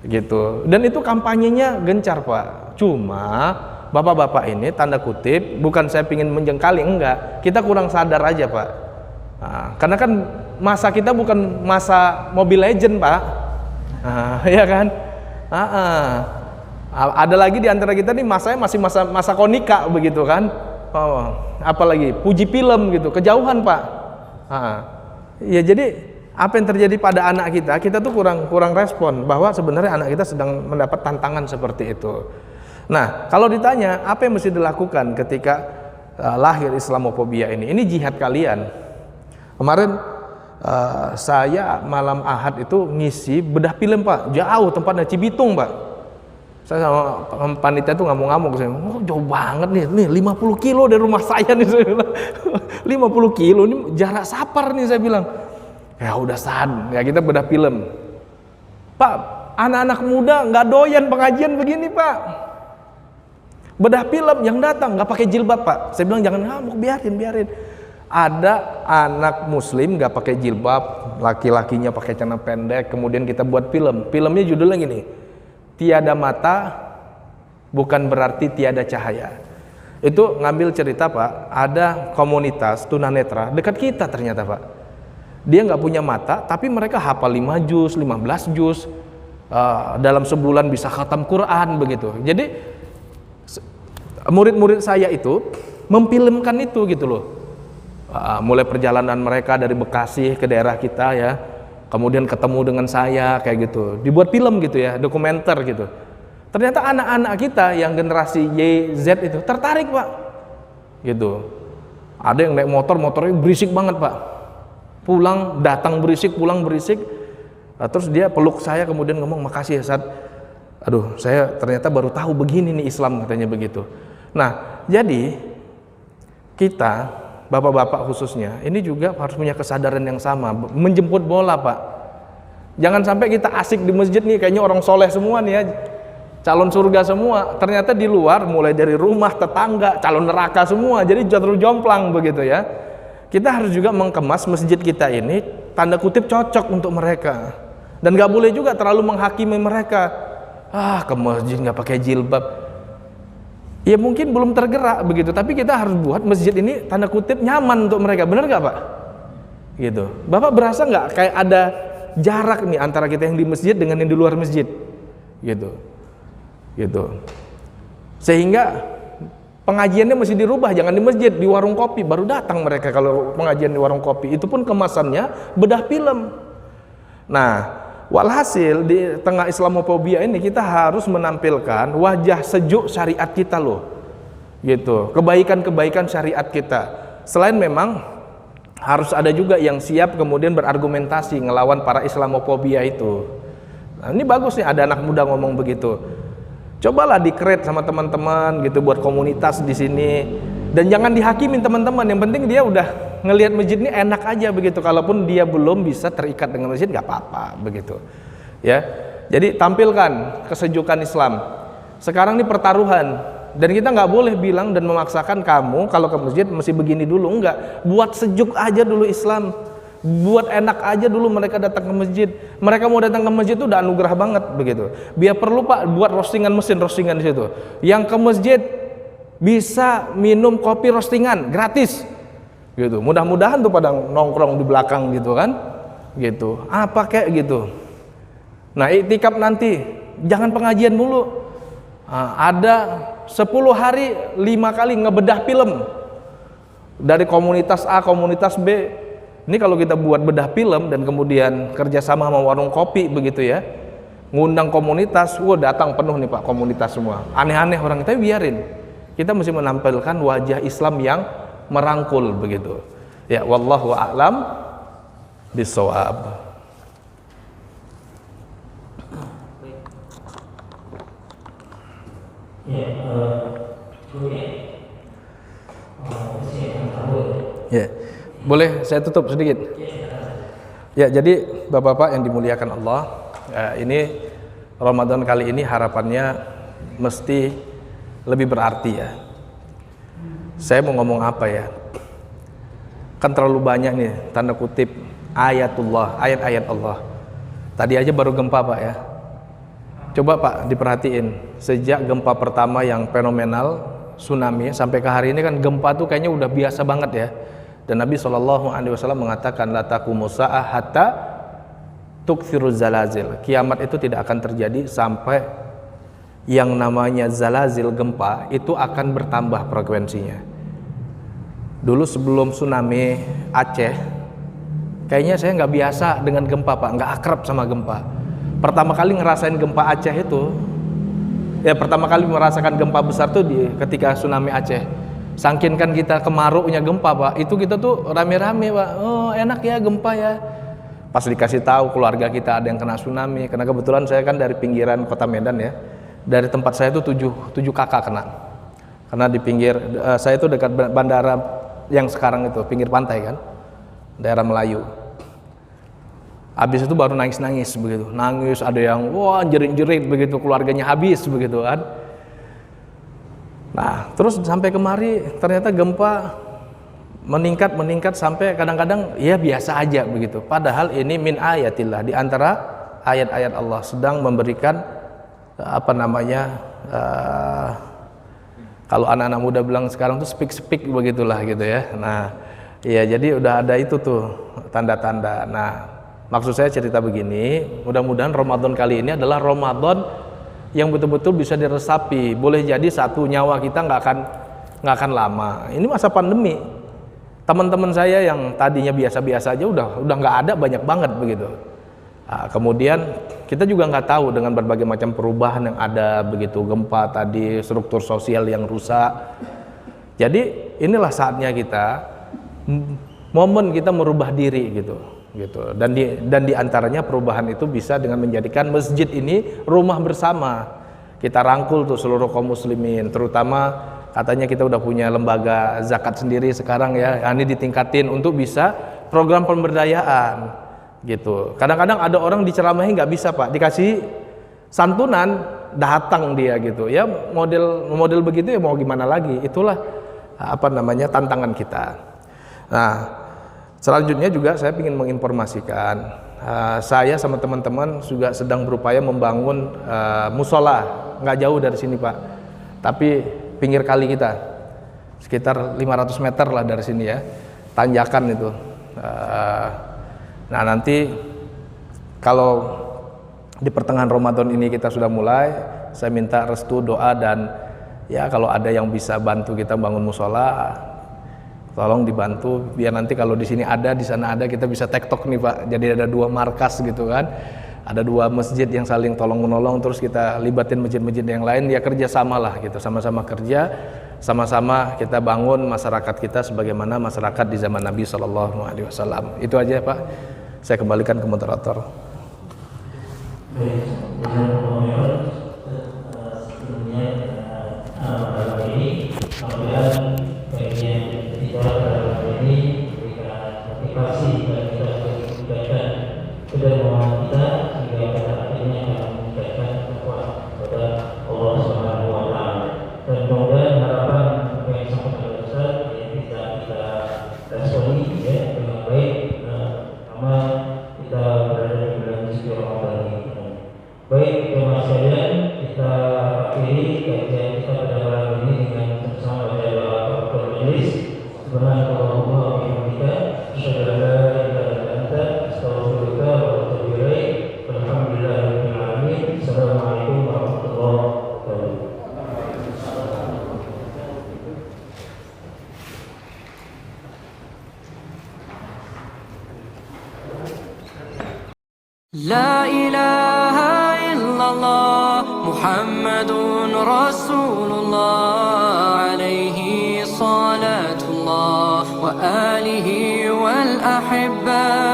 gitu. Dan itu kampanyenya gencar Pak. Cuma bapak-bapak ini tanda kutip, bukan saya pingin menjengkali, enggak, kita kurang sadar aja Pak. Karena kan masa kita bukan masa Mobile Legend Pak, ya kan? Ada lagi di antara kita nih masanya masih masa konika begitu kan? Apalagi puji film gitu, kejauhan Pak. Ya jadi apa yang terjadi pada anak kita tuh kurang respon bahwa sebenarnya anak kita sedang mendapat tantangan seperti itu. Nah, kalau ditanya apa yang mesti dilakukan ketika lahir Islamofobia ini jihad kalian. Kemarin saya malam Ahad itu ngisi bedah film Pak, jauh tempatnya Cibitung Pak. Saya sama panitia tuh ngamuk-ngamuk, saya jauh banget nih 50 kilo dari rumah saya nih, saya bilang 50 kilo ini jarak sapar nih, saya bilang. Ya udah sad, ya kita bedah film. Pak, anak-anak muda nggak doyan pengajian begini Pak. Bedah film yang datang nggak pakai jilbab Pak. Saya bilang jangan ngamuk, biarin. Ada anak muslim nggak pakai jilbab, laki-lakinya pakai celana pendek, kemudian kita buat film. Filmnya judulnya gini, tiada mata bukan berarti tiada cahaya. Itu ngambil cerita Pak, ada komunitas tunanetra dekat kita ternyata Pak. Dia nggak punya mata, tapi mereka hafal 5 juz, 15 juz, dalam sebulan bisa khatam Quran begitu. Jadi murid-murid saya itu memfilmkan itu gitu loh. Mulai perjalanan mereka dari Bekasi ke daerah kita ya, kemudian ketemu dengan saya kayak gitu, dibuat film gitu ya, dokumenter gitu. Ternyata anak-anak kita yang generasi Y, Z itu tertarik Pak, gitu. Ada yang naik motor, motornya berisik banget Pak, pulang datang berisik, pulang berisik. Terus dia peluk saya kemudian ngomong, makasih ya Ustaz, aduh saya ternyata baru tahu begini nih Islam, katanya begitu. Nah jadi kita bapak-bapak khususnya ini juga harus punya kesadaran yang sama, menjemput bola Pak. Jangan sampai kita asik di masjid nih kayaknya orang soleh semua nih ya, calon surga semua, ternyata di luar mulai dari rumah, tetangga, calon neraka semua, jadi jatuh jomplang begitu ya. Kita harus juga mengemas masjid kita ini tanda kutip cocok untuk mereka, dan gak boleh juga terlalu menghakimi mereka. Ke masjid nggak pakai jilbab, ya mungkin belum tergerak begitu, tapi kita harus buat masjid ini tanda kutip nyaman untuk mereka, benar gak Pak? Gitu. Bapak berasa nggak kayak ada jarak nih antara kita yang di masjid dengan yang di luar masjid, gitu. Sehingga pengajiannya mesti dirubah, jangan di masjid, di warung kopi baru datang mereka. Kalau pengajian di warung kopi itu pun kemasannya bedah film. Nah, walhasil di tengah Islamofobia ini kita harus menampilkan wajah sejuk syariat kita loh, gitu, kebaikan-kebaikan syariat kita. Selain memang harus ada juga yang siap kemudian berargumentasi ngelawan para Islamofobia itu. Nah, ini bagus nih ada anak muda ngomong begitu. Cobalah di-create sama teman-teman gitu, buat komunitas di sini, dan jangan dihakimin teman-teman. Yang penting dia udah ngelihat masjid ini enak aja begitu. Kalaupun dia belum bisa terikat dengan masjid nggak apa-apa begitu. Ya, jadi tampilkan kesejukan Islam. Sekarang ini pertaruhan, dan kita nggak boleh bilang dan memaksakan kamu kalau ke masjid mesti begini dulu, enggak. Buat sejuk aja dulu Islam. Buat enak aja dulu mereka datang ke masjid. Mereka mau datang ke masjid itu udah anugerah banget begitu. Biar perlu Pak buat roastingan, mesin roastingan di situ. Yang ke masjid bisa minum kopi roastingan gratis. Gitu. Mudah-mudahan tuh pada nongkrong di belakang gitu kan. Gitu. Apa kayak gitu. Nah, iktikaf nanti jangan pengajian mulu. Ada 10 hari 5 kali ngebedah film. Dari komunitas A, komunitas B. Ini kalau kita buat bedah film dan kemudian kerjasama sama warung kopi begitu ya, ngundang komunitas, datang penuh nih Pak komunitas semua. Aneh-aneh orang kita biarin. Kita mesti menampilkan wajah Islam yang merangkul begitu. Ya, wallahu a'lam bishawab. Ya. Boleh saya tutup sedikit? Ya, jadi Bapak-bapak yang dimuliakan Allah, ini Ramadan kali ini harapannya mesti lebih berarti ya. Saya mau ngomong apa ya? Kan terlalu banyak nih tanda kutip ayatullah, ayat-ayat Allah. Tadi aja baru gempa Pak ya. Coba Pak diperhatiin, sejak gempa pertama yang fenomenal, tsunami, sampai ke hari ini kan gempa tuh kayaknya udah biasa banget ya. Dan Nabi SAW mengatakan la taqumu sa'ah hatta tukthiruz zalazil. Kiamat itu tidak akan terjadi sampai yang namanya zalazil, gempa itu akan bertambah frekuensinya. Dulu sebelum tsunami Aceh, kayaknya saya nggak biasa dengan gempa Pak, nggak akrab sama gempa. Pertama kali ngerasain gempa Aceh itu, ya pertama kali merasakan gempa besar tuh ketika tsunami Aceh. Sangkin kan kita kemaruknya gempa Pak, itu kita tuh rame-rame Pak, oh enak ya gempa ya. Pas dikasih tahu keluarga kita ada yang kena tsunami, karena kebetulan saya kan dari pinggiran kota Medan ya, dari tempat saya itu 7 kakak kena. Karena di pinggir, saya itu dekat bandara yang sekarang itu, pinggir pantai kan, daerah Melayu. Habis itu baru nangis-nangis begitu, nangis, ada yang wah jerit-jerit begitu, keluarganya habis begitu kan. Nah, terus sampai kemari ternyata gempa meningkat sampai kadang-kadang ya biasa aja begitu. Padahal ini min ayatillah, di antara ayat-ayat Allah sedang memberikan kalau anak-anak muda bilang sekarang tuh speak begitulah gitu ya. Nah, iya jadi udah ada itu tuh tanda-tanda. Nah, maksud saya cerita begini, mudah-mudahan Ramadan kali ini adalah Ramadan yang betul-betul bisa diresapi. Boleh jadi satu nyawa kita nggak akan lama. Ini masa pandemi. Teman-teman saya yang tadinya biasa-biasa aja udah nggak ada, banyak banget begitu. Nah, kemudian kita juga nggak tahu dengan berbagai macam perubahan yang ada begitu, gempa tadi, struktur sosial yang rusak. Jadi inilah saatnya kita, momen kita merubah diri gitu. Dan di antaranya perubahan itu bisa dengan menjadikan masjid ini rumah bersama. Kita rangkul tuh seluruh kaum muslimin, terutama katanya kita udah punya lembaga zakat sendiri sekarang ya. Ini ditingkatin untuk bisa program pemberdayaan gitu. Kadang-kadang ada orang diceramahi nggak bisa Pak, dikasih santunan datang dia gitu ya, model begitu ya, mau gimana lagi. Itulah tantangan kita. Nah, selanjutnya juga saya ingin menginformasikan, saya sama teman-teman juga sedang berupaya membangun musola, nggak jauh dari sini Pak, tapi pinggir kali kita, sekitar 500 meter lah dari sini ya, tanjakan itu. Nah nanti kalau di pertengahan Ramadan ini kita sudah mulai, saya minta restu, doa, dan ya kalau ada yang bisa bantu kita bangun musola, tolong dibantu biar nanti kalau di sini ada, di sana ada, kita bisa tektok nih Pak. Jadi ada 2 markas gitu kan, ada 2 masjid yang saling tolong menolong, terus kita libatin masjid-masjid yang lain, ya kerja sama lah gitu, sama-sama kerja, sama-sama kita bangun masyarakat kita sebagaimana masyarakat di zaman Nabi SAW. Itu aja Pak. Saya kembalikan ke moderator. Sebelumnya dalam ini, kemudian bagian kita dalam ini memberikan motivasi dan kita meningkatkan kedermawanan kita sehingga pada akhirnya akan meningkatkan kekuatan kepada Allah Subhanahu Wa Taala. Dan kemudian harapan yang disampaikan oleh Ustaz yang bisa kita responi ya dengan baik. Pertama, kita berada di bulan suci Ramadan ini. Baik teman sekalian, kita akhiri kajian kita pada malam ini dengan bersama baca doa kafaratul majelis. Subhanallahumma wa bihamdika, asyhadu an la ilaha illa anta, astaghfiruka wa atubu ilaik. Walhamdulillahirabbil alamin. Assalamualaikum warahmatullahi wabarakatuh. لا إله إلا الله محمد رسول الله عليه صلاة الله وآله والأحبة